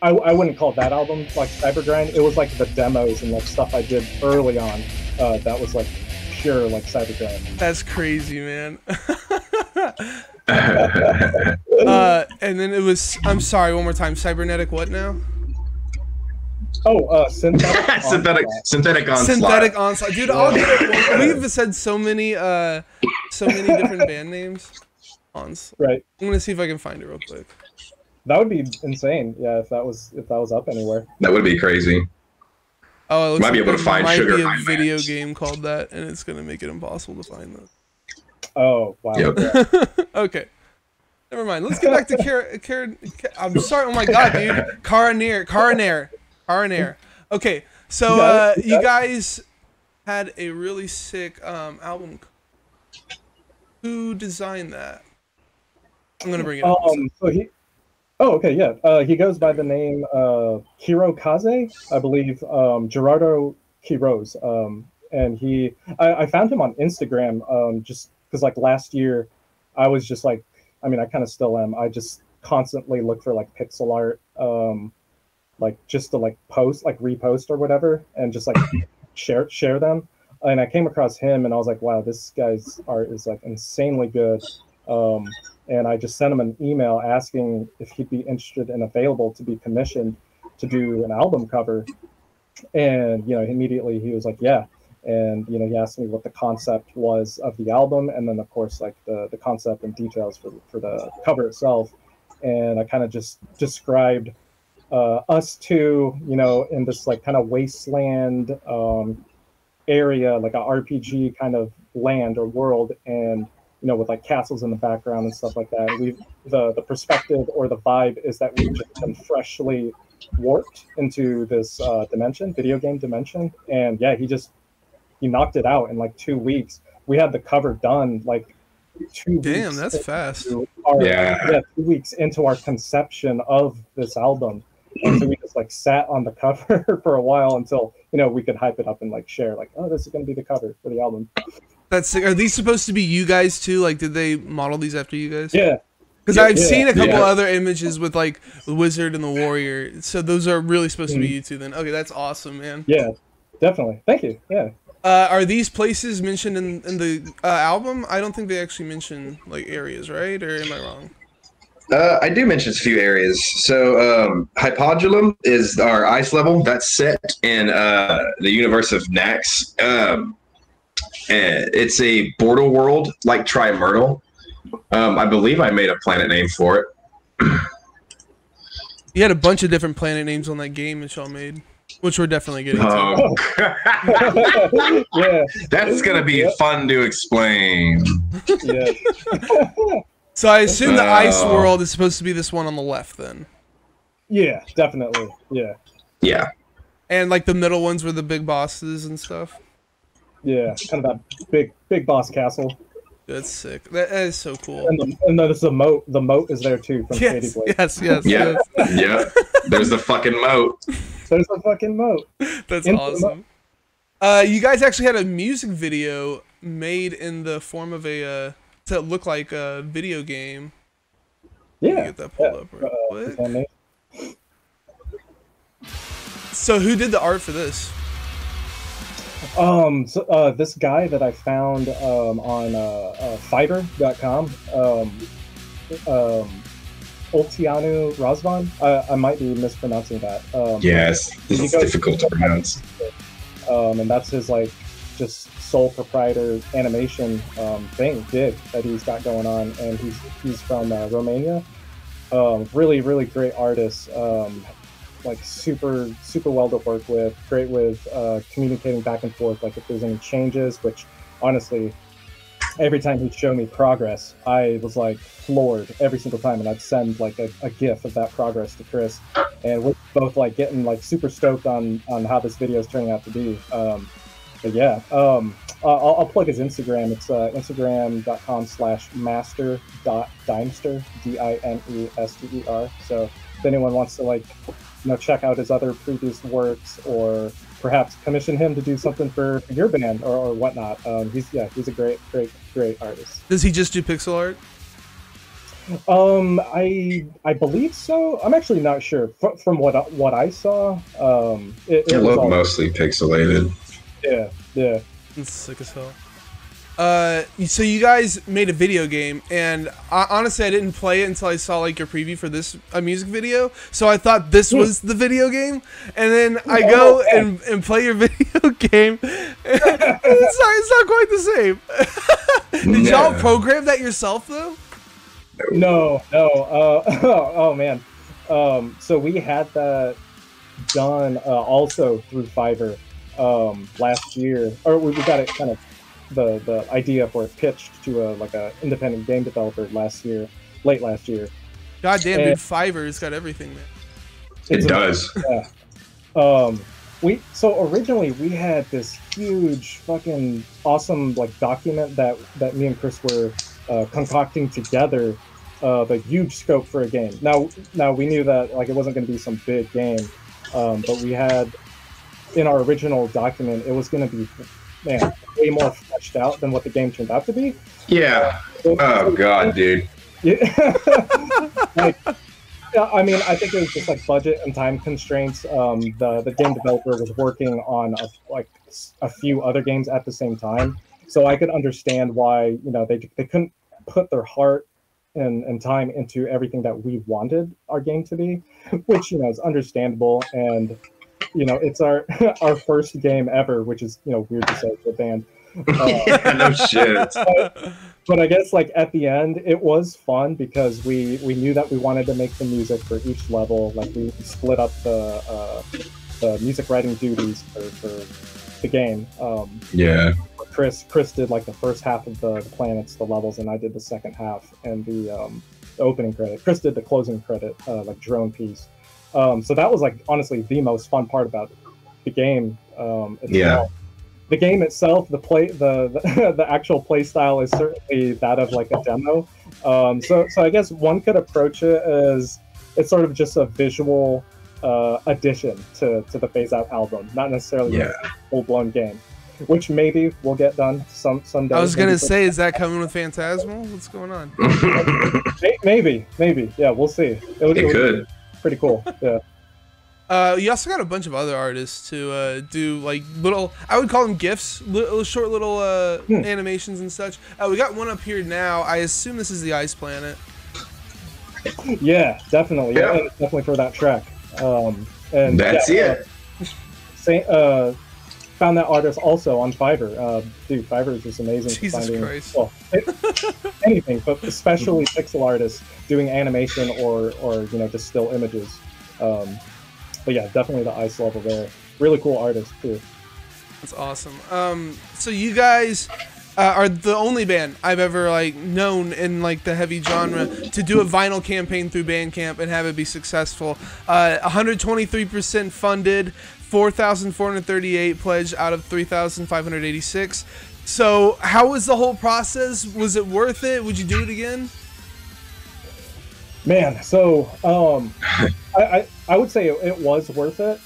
I wouldn't call that album like Cybergrind. It was like the demos and like stuff I did early on. That was like pure like Cybergrind. That's crazy, man. And then it was, I'm sorry, one more time, Cybernetic what now? Oh, synthetic onslaught. Synthetic Onslaught. Dude, I'll get it. We've said so many different band names. Right. I'm gonna see if I can find it real quick. That would be insane. Yeah, if that was up anywhere. That would be crazy. Oh, it looks might be able to find Sugar. Might be a video game called that, and it's gonna make it impossible to find that. Oh wow. Yep. Okay. Never mind. Let's get back to Cara. I'm sorry. Oh my god, dude. Cara Neir. Okay, so you guys had a really sick album. Who designed that? I'm gonna bring it up. He goes by the name Hirokaze, I believe. Gerardo Quiroz. And I found him on Instagram just because like last year, I was just like, I mean, I kind of still am. I just constantly look for like pixel art. Like just to like post, like repost or whatever, and just like share them. And I came across him, and I was like, wow, this guy's art is like insanely good. And I just sent him an email asking if he'd be interested and available to be commissioned to do an album cover. And immediately he was like, yeah. And he asked me what the concept was of the album, and then of course like the concept and details for the cover itself. And I kind of just described us two, in this like kind of wasteland area, like a RPG kind of land or world, and with like castles in the background and stuff like that. The perspective or the vibe is that we've just been freshly warped into this video game dimension. And yeah, he knocked it out in like 2 weeks. We had the cover done like 2 weeks. Damn, that's fast. 2 weeks into our conception of this album. And so we just like sat on the cover for a while until we could hype it up and like share like, oh, this is going to be the cover for the album. That's sick. Are these supposed to be you guys too? Like, did they model these after you guys? Yeah. Because I've seen a couple other images with like the wizard and the warrior. So those are really supposed to be you two then. Okay, that's awesome, man. Yeah, definitely. Thank you. Yeah. Are these places mentioned in the album? I don't think they actually mention like areas, right? Or am I wrong? I do mention a few areas. So Hypodulum is our ice level. That's set in the universe of Nax. It's a border world like Trimyrtle. I believe I made a planet name for it. You had a bunch of different planet names on that game that y'all made, which we're definitely getting to. Yeah. That's going to be fun to explain. Yeah. So I assume the ice world is supposed to be this one on the left then. Yeah, definitely. Yeah. Yeah. And like the middle ones were the big bosses and stuff. Yeah, kind of that big boss castle. That's sick. That is so cool. And there's the moat. The moat is there too from Shady Blade. Yes. Yeah. There's the fucking moat. There's the fucking moat. That's awesome. You guys actually had a music video made in the form of a to look like a video game. Yeah. Get that pulled up real quick. So who did the art for this? This guy that I found on Fiverr.com, Oltianu Razvan. I might be mispronouncing that. Yes, this is difficult to pronounce. And that's his like just sole proprietor animation gig that he's got going on, and he's from Romania. Really great artist. Like super well to work with. Great with communicating back and forth. Like if there's any changes, which honestly, every time he'd show me progress, I was like floored every single time, and I'd send like a GIF of that progress to Chris, and we're both like getting like super stoked on how this video is turning out to be. But yeah, I'll plug his Instagram. It's instagram.com/master.dimester, Dinester. So if anyone wants to like, check out his other previous works, or perhaps commission him to do something for your band or whatnot. He's a great artist. Does he just do pixel art? I believe so. I'm actually not sure. From what I saw, it looked mostly pixelated. Yeah. It's sick as hell. So you guys made a video game, and honestly, I didn't play it until I saw like your preview for this music video. So I thought this was the video game, and then I go and play your video game. And it's not quite the same. Did y'all program that yourself though? No. Oh man. So we had that done also through Fiverr last year, or we got it kind of. The idea for it pitched to a independent game developer late last year. God damn, dude, Fiverr's got everything, man. It does. Yeah. So originally we had this huge fucking awesome like document that me and Chris were concocting together, the huge scope for a game. Now we knew that like it wasn't going to be some big game, but we had in our original document it was going to be way more fleshed out than what the game turned out to be. Yeah. Oh god, dude. Yeah. I mean, I think it was just like budget and time constraints. The game developer was working on a few other games at the same time, so I could understand why they couldn't put their heart and time into everything that we wanted our game to be, which is understandable. And it's our first game ever, which is weird to say for a band. No shit. But I guess like at the end, it was fun because we knew that we wanted to make the music for each level. Like we split up the music writing duties for the game. Yeah. Chris did like the first half of the planets, the levels, and I did the second half and the opening credit. Chris did the closing credit, like drone piece. So that was like honestly the most fun part about the game. Yeah. The game itself, the actual play style is certainly that of like a demo. So I guess one could approach it as it's sort of just a visual addition to the Phase Out album, not necessarily a full blown game, which maybe we'll get done someday. I was gonna say, is that coming with Phantasmal? What's going on? Maybe. Yeah, we'll see. It could. Pretty cool. Yeah. You also got a bunch of other artists to do like little, I would call them GIFs, short little animations and such. We got one up here now. I assume this is the Ice Planet. Yeah, definitely. Yeah, definitely for that track. And that's it. Found that artist also on Fiverr. Dude, Fiverr is just amazing. Jesus Christ. Well, anything, but especially pixel artists doing animation or just still images. But yeah, definitely the ice level there. Really cool artist too. That's awesome. So you guys are the only band I've ever known in the heavy genre to do a vinyl campaign through Bandcamp and have it be successful. 123% funded, 4,438 pledged out of 3,586. So how was the whole process? Was it worth it? Would you do it again? Man, so I would say it was worth it,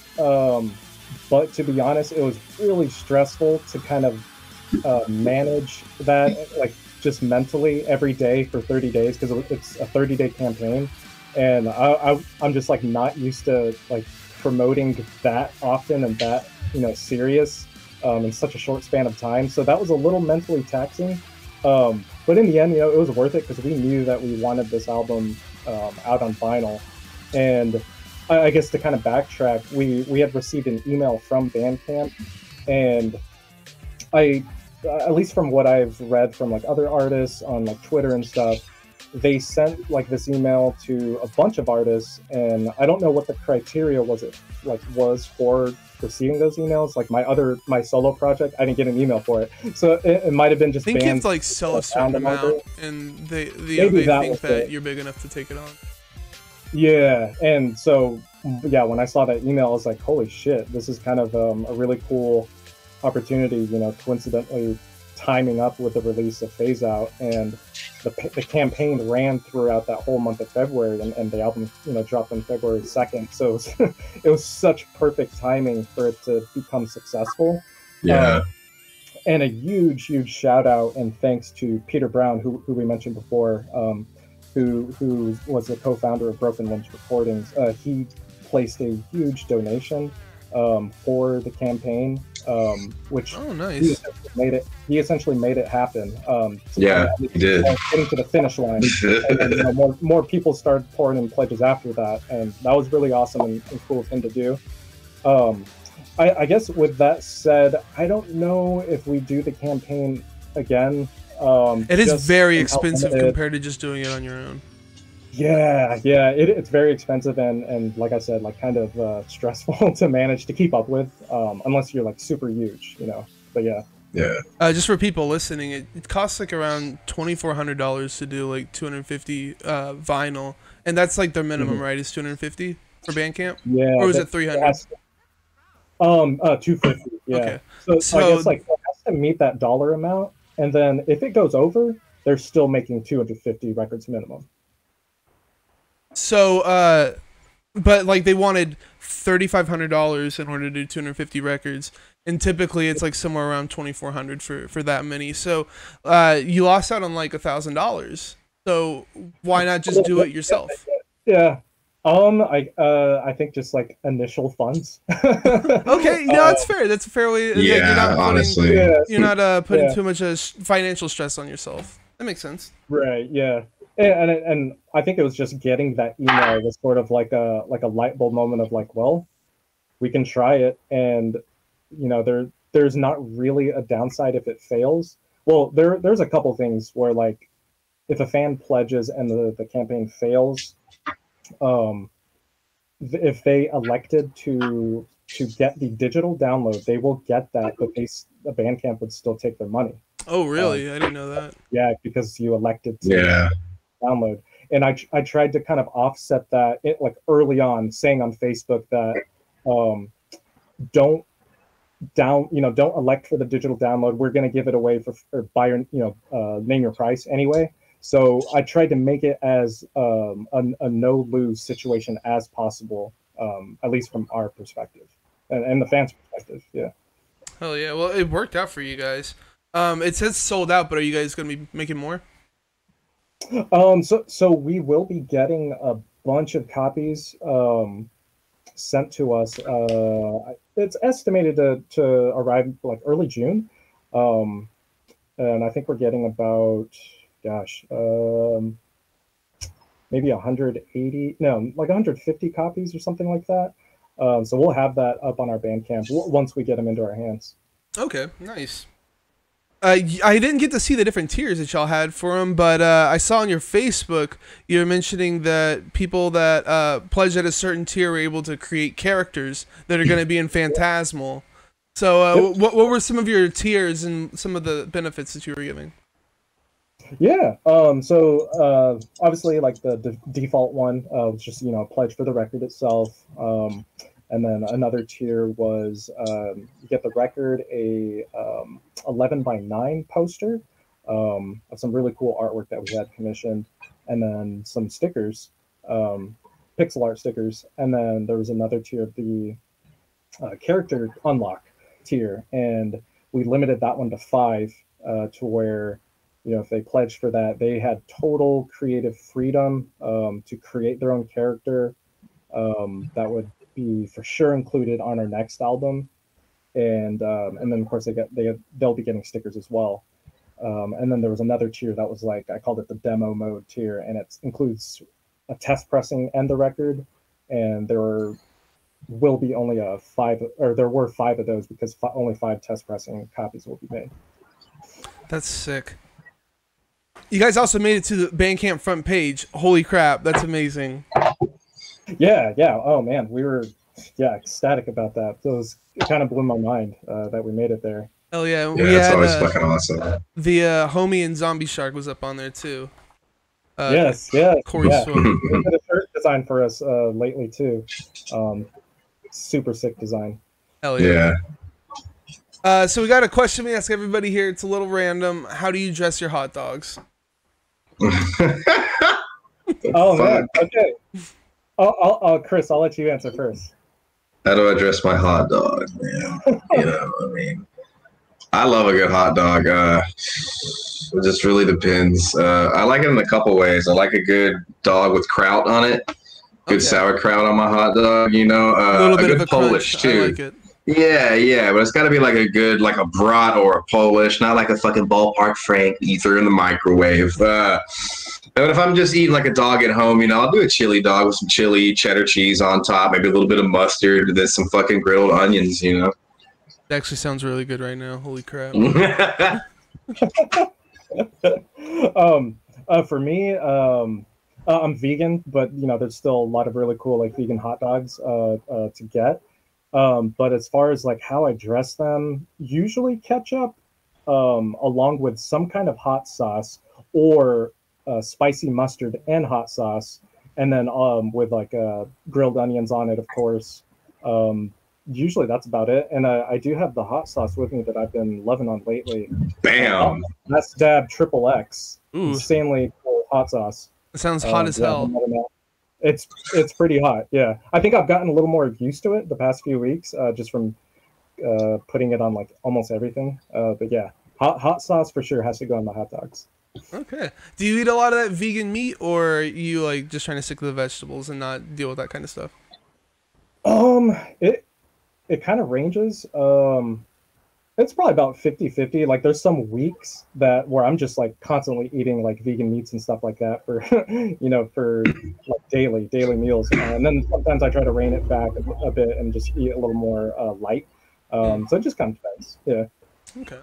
but to be honest, it was really stressful to kind of manage that just mentally every day for 30 days because it's a 30-day campaign, and I'm just not used to promoting that often and that, serious in such a short span of time. So that was a little mentally taxing. But in the end, it was worth it because we knew that we wanted this album out on vinyl. And I guess to kind of backtrack, we had received an email from Bandcamp, and at least from what I've read from like other artists on like Twitter and stuff, they sent like this email to a bunch of artists, and I don't know what the criteria was for receiving those emails. Like my solo project, I didn't get an email for it, so it might have been just. I think bands you have to like sell a certain amount, and they think that you're big enough to take it on. Yeah, and so when I saw that email, I was like, holy shit, this is kind of a really cool opportunity, coincidentally timing up with the release of Phase Out, and the campaign ran throughout that whole month of February, and the album dropped on February 2nd, so it was such perfect timing for it to become successful. And a huge shout out and thanks to Peter Brown, who we mentioned before, who was the co-founder of Broken Limbs Recordings. He placed a huge donation for the campaign, which nice. He essentially made it happen. He did. Getting to the finish line, and then, more people started pouring in pledges after that, and that was really awesome and cool of him to do. I guess with that said, I don't know if we do the campaign again. It is very expensive compared to just doing it on your own. Yeah, it's very expensive and like I said, like kind of stressful to manage to keep up with, unless you're like super huge, But yeah. Just for people listening, it costs like around $2,400 to do like 250 vinyl, and that's like their minimum, right? Is 250 for Bandcamp? Yeah. Or is it 300? 250. Yeah. Okay. So I guess like it has to meet that dollar amount, and then if it goes over, they're still making 250 records minimum. So, but like they wanted $3,500 in order to do 250 records, and typically it's like somewhere around $2,400 for that many. So, you lost out on like $1,000. So why not just do it yourself? Yeah. I think just like initial funds. Okay, that's fair. That's a fair way. Yeah, honestly, you're not putting too much financial stress on yourself. That makes sense. Right. Yeah. And I think it was just getting that email was sort of like a light bulb moment of like, well, we can try it, and there's not really a downside if it fails. Well, there's a couple things where like if a fan pledges and the campaign fails, if they elected to get the digital download, they will get that, but the Bandcamp would still take their money. Oh, really? I didn't know that. Yeah, because you elected to download. And I tried to kind of offset that like early on, saying on Facebook that don't elect for the digital download. We're going to give it away for buy your, name your price anyway. So I tried to make it as a no-lose situation as possible, at least from our perspective and the fans' perspective. Yeah. Hell yeah! Well, it worked out for you guys. It says sold out, but are you guys going to be making more? So we will be getting a bunch of copies sent to us. It's estimated to arrive like early June, and I think we're getting about maybe 150 copies or something like that. So we'll have that up on our Bandcamp once we get them into our hands. Okay, nice. I didn't get to see the different tiers that y'all had for them, but I saw on your Facebook you were mentioning that people that pledged at a certain tier were able to create characters that are going to be in Phantasmal. So what were some of your tiers and some of the benefits that you were giving? Yeah. So obviously, like the default one was just a pledge for the record itself. And then another tier was you get the record, a 11:9 poster of some really cool artwork that we had commissioned, and then some stickers, pixel art stickers. And then there was another tier of the character unlock tier, and we limited that one to 5 to where if they pledged for that, they had total creative freedom to create their own character that would be for sure included on our next album, and then of course they'll be getting stickers as well. And then there was another tier that was like, I called it the demo mode tier, and it includes a test pressing and the record, and will be only there were 5 of those because only 5 test pressing copies will be made. That's sick. You guys also made it to the Bandcamp front page. Holy crap, that's amazing. Yeah. Oh man, we were ecstatic about that. It kind of blew my mind that we made it there. Hell yeah. Yeah, that's always fucking awesome. The Homie and Zombie Shark was up on there too. Yes. Corey Swim. He did a shirt design for us lately too. Super sick design. Hell yeah. So we got a question we ask everybody here. It's a little random. How do you dress your hot dogs? Oh man. Okay. Chris, I'll let you answer first. How do I dress my hot dog, man? I mean, I love a good hot dog. It just really depends. I like it in a couple ways. I like a good dog with kraut on it. Good sauerkraut on my hot dog, a little bit of a Polish crunch. Too. I like it. Yeah, but it's got to be like a good, like a brat or a Polish, not like a fucking ballpark Frank that you threw in the microwave. But if I'm just eating like a dog at home, I'll do a chili dog with some chili, cheddar cheese on top, maybe a little bit of mustard, and then some fucking grilled onions, It actually sounds really good right now. Holy crap. For me, I'm vegan, but there's still a lot of really cool like vegan hot dogs to get. But as far as like how I dress them, usually ketchup, along with some kind of hot sauce or spicy mustard and hot sauce, and then with like grilled onions on it, of course. Usually that's about it. And I do have the hot sauce with me that I've been loving on lately. Bam! That's Dab Triple X. Ooh. Insanely cool hot sauce. It sounds hot as hell. It's pretty hot. Yeah, I think I've gotten a little more used to it the past few weeks, just from putting it on like almost everything. But yeah, hot sauce for sure has to go on the hot dogs. Okay. Do you eat a lot of that vegan meat, or are you like just trying to stick to the vegetables and not deal with that kind of stuff? It kind of ranges. It's probably about 50-50. Like there's some weeks where I'm just like constantly eating like vegan meats and stuff like that for for like daily meals, and then sometimes I try to rein it back a bit and just eat a little more light. So it just kind of depends. Yeah. Okay.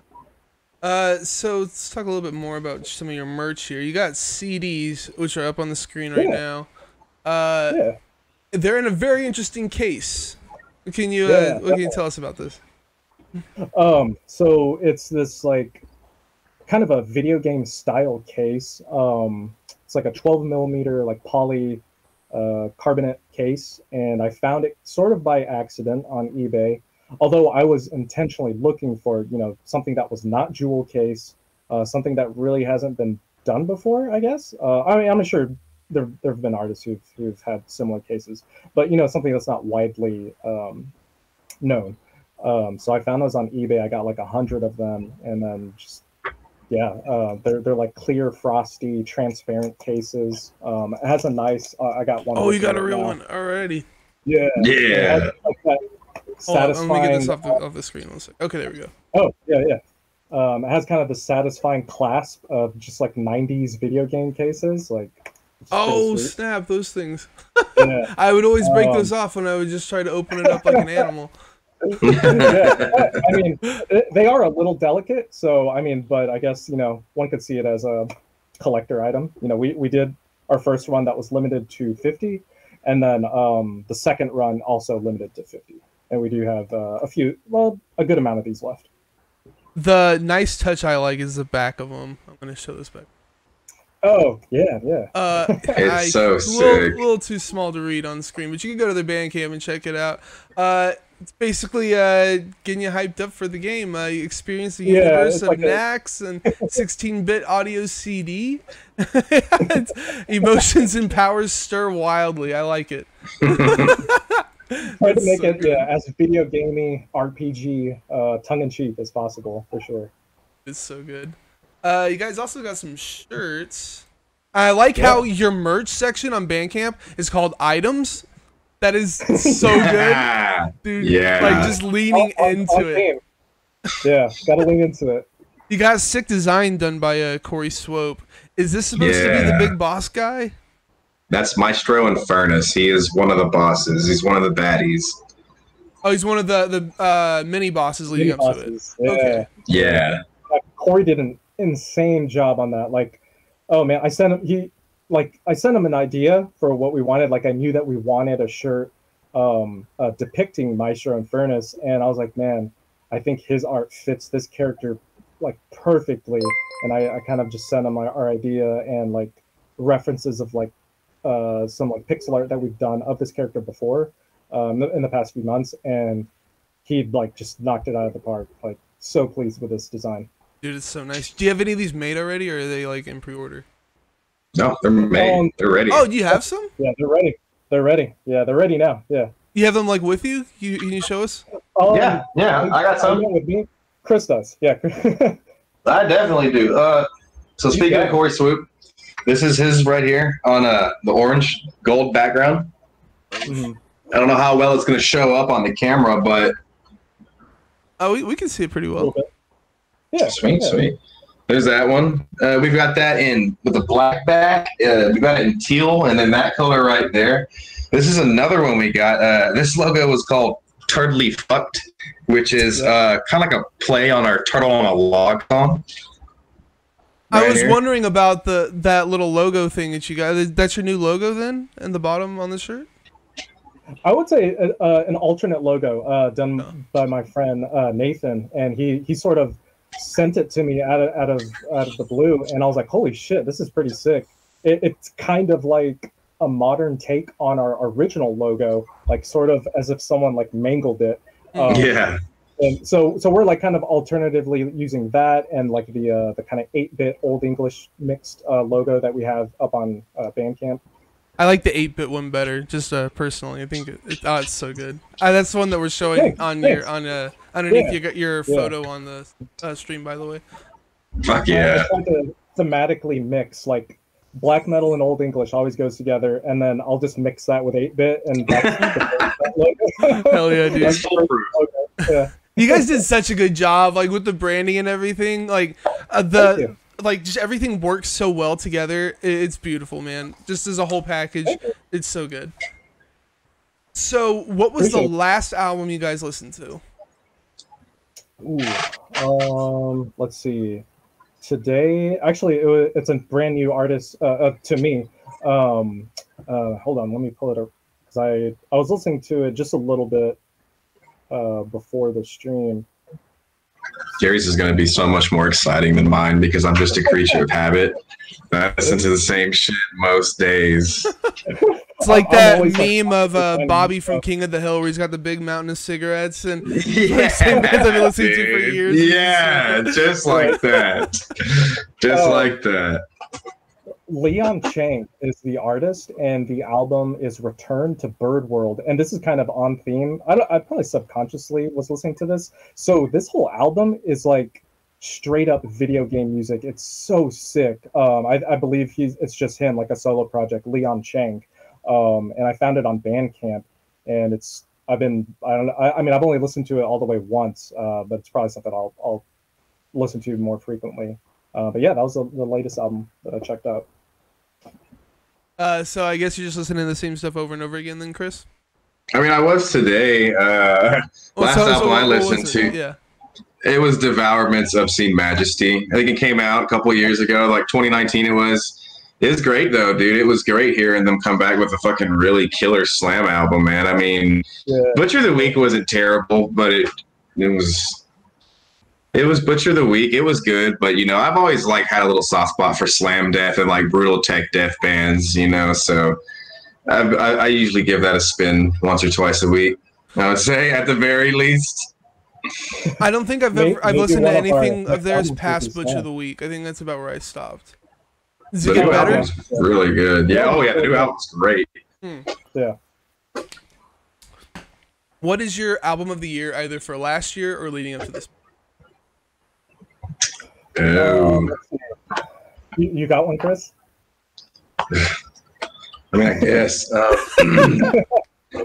So let's talk a little bit more about some of your merch here. You got CDs, which are up on the screen right now. They're in a very interesting case. Can you what can you tell us about this? So it's this like kind of a video game style case. It's like a 12 millimeter like poly carbonate case, and I found it sort of by accident on eBay. Although I was intentionally looking for something that was not jewel case, something that really hasn't been done before. I guess. I mean, I'm sure there have been artists who've had similar cases, but something that's not widely known. So I found those on eBay. I got like 100 of them, and then just they're like clear, frosty, transparent cases. It has a nice. I got one. Oh, you got a real one already. Yeah. Yeah. Satisfying. Let me get this off the screen. 1 second. Okay, there we go. Oh yeah. It has kind of the satisfying clasp of just like 90s video game cases, like. Oh snap! Those things. Yeah. I would always break those off when I would just try to open it up like an animal. I mean, they are a little delicate, so I mean, but I guess one could see it as a collector item. We did our first run that was limited to 50, and then the second run also limited to 50, and we do have a good amount of these left. The nice touch I like is the back of them. I'm going to show this back. Oh yeah. It's so sick. A little too small to read on screen, but you can go to their Bandcamp and check it out. It's basically getting you hyped up for the game. You experience the universe of Nax and 16-bit audio CD. Emotions and powers stir wildly. I like it. Try to make it as video gamey, RPG, tongue-in-cheek as possible, for sure. It's so good. You guys also got some shirts. I like how your merch section on Bandcamp is called items. That is so good, dude. Yeah. Like just leaning into it. Game. Yeah, gotta lean into it. You got a sick design done by Corey Swope. Is this supposed to be the big boss guy? That's Maestro Infernus. He is one of the bosses. He's one of the baddies. Oh, he's one of the mini bosses leading up to it. Yeah. Okay. Yeah. Corey did an insane job on that. Like, oh man, I sent him an idea for what we wanted. Like, I knew that we wanted a shirt depicting Maestro Infernus, and I was like, man, I think his art fits this character like perfectly. And I kind of just sent him our idea and like references of like some like pixel art that we've done of this character before in the past few months, and he like just knocked it out of the park. Like, so pleased with this design. Dude, it's so nice. Do you have any of these made already, or are they like in pre-order? No, they're made. They're ready. Oh, do you have some? Yeah, they're ready. They're ready. Yeah, they're ready now. Yeah. You have them like with you? Can you show us? Yeah, I got some. With me. Chris does. Yeah. I definitely do. So speaking of Corey Swoop, this is his right here on the orange gold background. Mm-hmm. I don't know how well it's going to show up on the camera, but we can see it pretty well. Yeah. Sweet. There's that one. We've got that in with a black back. We've got it in teal, and then that color right there. This is another one we got. This logo was called Turdly Fucked, which is kind of like a play on our turtle on a log song. I was wondering about that little logo thing that you got. That's your new logo then, in the bottom on the shirt? I would say an alternate logo done by my friend Nathan, and he sort of sent it to me out of the blue, and I was like, holy shit, this is pretty sick. It's kind of like a modern take on our original logo, like sort of as if someone like mangled it. Yeah. And so we're like kind of alternatively using that and like the kind of 8-bit Old English mixed logo that we have up on Bandcamp. I like the 8-bit one better, just personally. I think it's so good. That's the one that we're showing underneath your photo on the stream, by the way. Fuck yeah! I try to thematically mix like black metal and Old English always goes together, and then I'll just mix that with 8-bit, and that's the logo. Hell yeah, dude! That's foolproof. Yeah. You guys did such a good job, like with the branding and everything. Like like just everything works so well together. It's beautiful, man. Just as a whole package, it's so good. So, what was the last album you guys listened to? Ooh, let's see. Today, actually, it's a brand new artist to me. Hold on, let me pull it up because I was listening to it just a little bit before the stream. Jerry's is going to be so much more exciting than mine because I'm just a creature of habit. I listen to the same shit most days. It's like that meme of Bobby from King of the Hill where he's got the big mountain of cigarettes and same bands I've been listening to for years. Yeah, just like that. Just like that. Leon Chang is the artist, and the album is Return to Bird World. And this is kind of on theme. I probably subconsciously was listening to this. So this whole album is like straight up video game music. It's so sick. I believe it's just him, like a solo project, Leon Chang. And I found it on Bandcamp, and I've only listened to it all the way once, but it's probably something I'll listen to more frequently. But yeah, that was the latest album that I checked out. So I guess you're just listening to the same stuff over and over again then, Chris? I mean, I was today. Last album I listened to, it was Devourment's Obscene Majesty. I think it came out a couple of years ago, like 2019 it was. It was great, though, dude. It was great hearing them come back with a fucking really killer slam album, man. I mean, Butcher of the Week wasn't terrible, but it was Butcher of the Week. It was good, but I've always like had a little soft spot for slam death and like brutal tech death bands, so I usually give that a spin once or twice a week. I would say at the very least. I don't think I've listened to anything of theirs past Butcher of the Week. I think that's about where I stopped. Does it get better? Really good. Yeah. Oh yeah, the new album's great. Yeah. What is your album of the year, either for last year or leading up to this? You got one, Chris? I mean, I guess.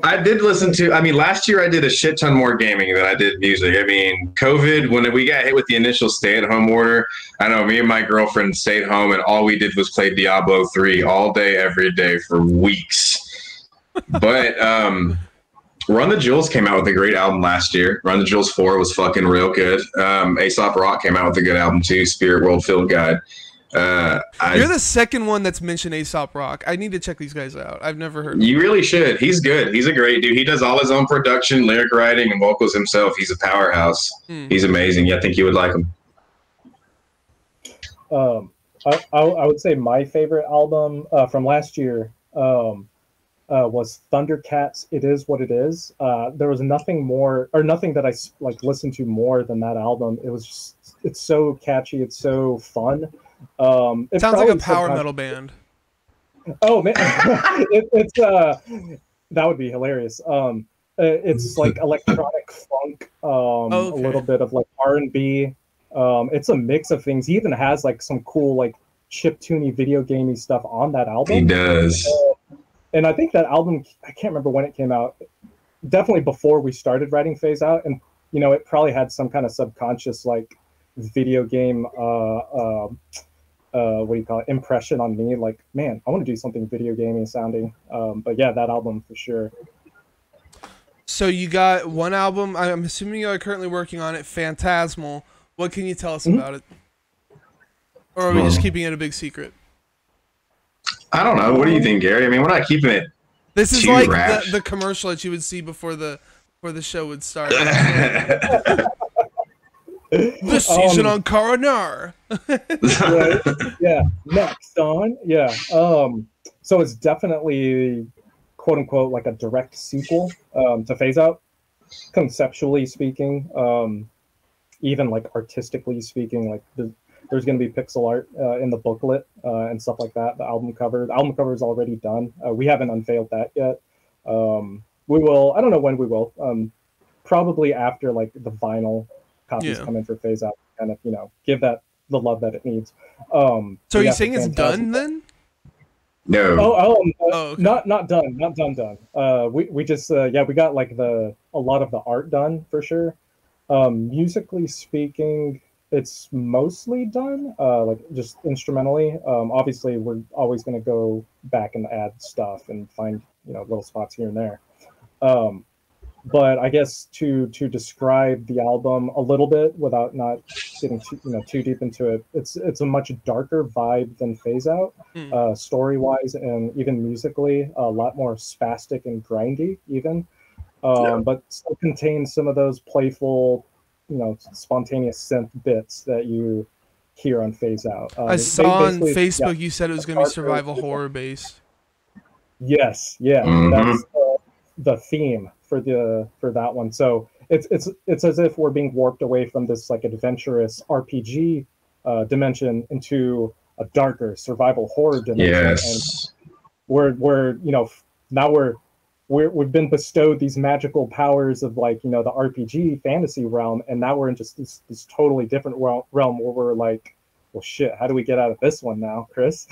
I did listen to. I mean, last year I did a shit ton more gaming than I did music. I mean, COVID, when we got hit with the initial stay-at-home order, I know me and my girlfriend stayed home, and all we did was play Diablo 3 all day, every day for weeks. But Run the Jewels came out with a great album last year. Run the Jewels 4 was fucking real good. Aesop Rock came out with a good album too. Spirit World Field Guide. You're the second one that's mentioned Aesop Rock. I need to check these guys out. I've never heard of You really should. He's good. He's a great dude. He does all his own production, lyric writing, and vocals himself. He's a powerhouse. He's amazing. Yeah, I think you would like him. I would say my favorite album from last year was Thundercats. It Is What It Is. There was nothing more or nothing that I like listened to more than that album. It was just, it's so catchy. It's so fun. It sounds like a power metal band. Oh man, it's that would be hilarious. It's like electronic funk, a little bit of like R&B. It's a mix of things. He even has like some cool like chiptune video gamey stuff on that album. He does. And I think that album, I can't remember when it came out. Definitely before we started writing Phase Out, and you know it probably had some kind of subconscious like video game what do you call it, impression on me, like, man, I want to do something video gaming sounding. But yeah, that album for sure. So you got one album, I'm assuming you are currently working on it, Phantasmal. What can you tell us about it? Or are we just keeping it a big secret? I don't know. What do you think, Gary? I mean, we're not keeping it. This is like the commercial that you would see before the show would start. This season on Cara Neir. Right? Yeah. Next on. Yeah. So it's definitely quote unquote like a direct sequel to Phase Out, conceptually speaking, even like artistically speaking. Like there's going to be pixel art in the booklet and stuff like that. The album cover is already done. We haven't unveiled that yet. We will. I don't know when we will. Probably after like the vinyl copies come in for Phase Out, kind of, you know, give that the love that it needs. So are you saying it's done then? No. Okay. Not done. We just we got like a lot of the art done for sure. Musically speaking, it's mostly done, like just instrumentally. Obviously we're always going to go back and add stuff and find, you know, little spots here and there. But I guess to describe the album a little bit without not getting too deep into it, it's a much darker vibe than Phase Out, story wise and even musically, a lot more spastic and grindy even, but still contains some of those playful, you know, spontaneous synth bits that you hear on Phase Out. I saw on Facebook you said it was going to be survival horror based. Yes, that's the theme for that one. So it's as if we're being warped away from this like adventurous RPG dimension into a darker survival horror dimension. Yes. And we're you know, now we've been bestowed these magical powers of like, you know, the RPG fantasy realm, and now we're in just this totally different realm where we're like, well shit, how do we get out of this one now, Chris?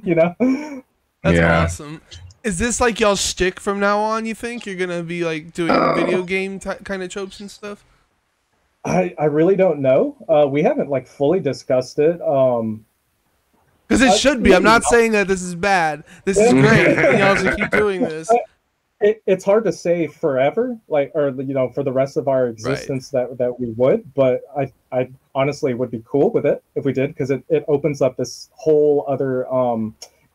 You know? That's awesome. Is this like y'all's shtick from now on, you think? You're going to be like doing video game kind of tropes and stuff? I really don't know. We haven't like fully discussed it. Because it should be. I'm not saying that this is bad. This is great. Y'all should keep doing this. It's hard to say forever, like, or, you know, for the rest of our existence that we would, but I honestly would be cool with it if we did, because it opens up this whole other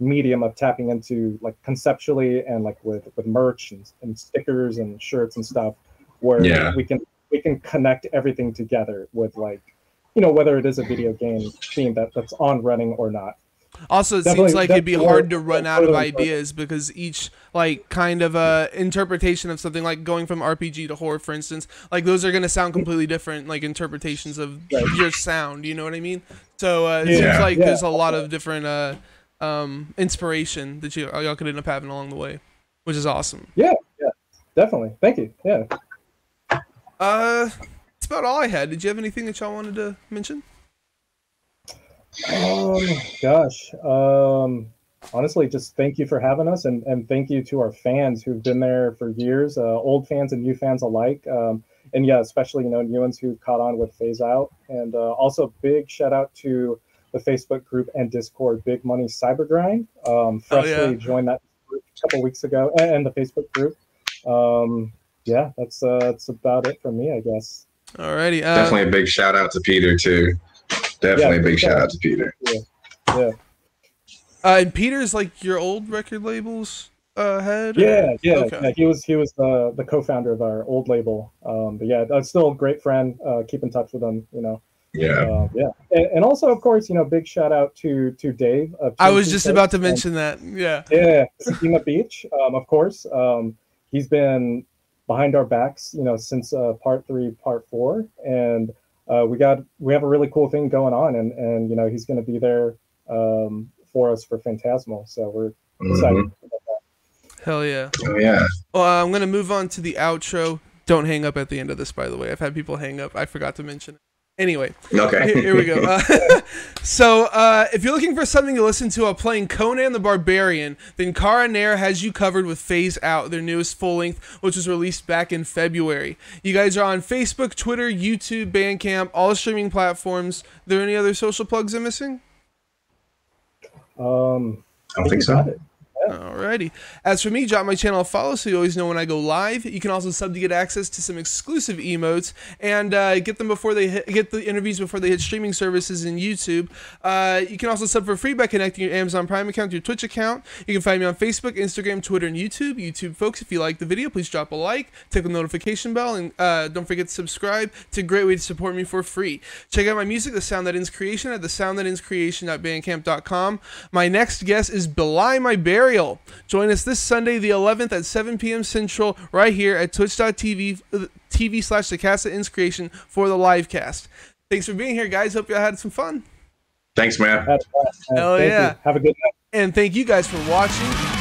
medium of tapping into like conceptually and like with merch and stickers and shirts and stuff, where we can connect everything together with, like, you know, whether it is a video game theme that's on running or not. Also, it seems like it'd be hard to run out of ideas, because each like kind of interpretation of something, like going from RPG to horror, for instance, like those are going to sound completely different, like interpretations of your sound, you know what I mean? So it seems like there's a lot of different inspiration that y'all could end up having along the way, which is awesome. Yeah, definitely. Thank you. Yeah. That's about all I had. Did you have anything that y'all wanted to mention? Gosh. honestly, just thank you for having us, and thank you to our fans who've been there for years, old fans and new fans alike. And yeah, especially, new ones who caught on with Phase Out. And also big shout out to the Facebook group and Discord, Big Money Cyber Grind. Freshly joined that group a couple weeks ago, and the Facebook group. Yeah, that's about it for me, I guess. Alrighty. Definitely a big shout out to Peter too. Definitely a big shout out to Peter. Yeah. And Peter's like your old record label's head? Yeah. Okay. Yeah, he was the co-founder of our old label. But yeah, I'm still a great friend. Keep in touch with him, Yeah. And also, of course, big shout out to Dave. I was just about to mention that. Yeah. Yeah, Sakima Beach, of course. He's been behind our backs, since part 3, part 4, and we have a really cool thing going on, and he's going to be there for us for Phantasmal, so we're excited about that. Hell yeah. Oh yeah. Well, I'm going to move on to the outro. Don't hang up at the end of this, by the way. I've had people hang up. I forgot to mention it. Anyway, okay. Here we go. So, if you're looking for something to listen to while playing Conan the Barbarian, then Cara Neir has you covered with Phase Out, their newest full-length, which was released back in February. You guys are on Facebook, Twitter, YouTube, Bandcamp, all streaming platforms. Are there any other social plugs I'm missing? I don't think so. Alrighty. As for me, drop my channel a follow so you always know when I go live. You can also sub to get access to some exclusive emotes and get them before they get the interviews before they hit streaming services in YouTube. You can also sub for free by connecting your Amazon Prime account to your Twitch account. You can find me on Facebook, Instagram, Twitter, and YouTube. YouTube folks, if you like the video, please drop a like, click the notification bell, and don't forget to subscribe. It's a great way to support me for free. Check out my music, The Sound That Ends Creation, at thesoundthatendscreation.bandcamp.com. My next guest is Belie My Burial. Join us this Sunday, the 11th at 7 p.m. Central, right here at twitch.tv/the for the live cast. Thanks for being here, guys. Hope you had some fun. Thanks, man. Hell yeah. Have a good night. And thank you guys for watching.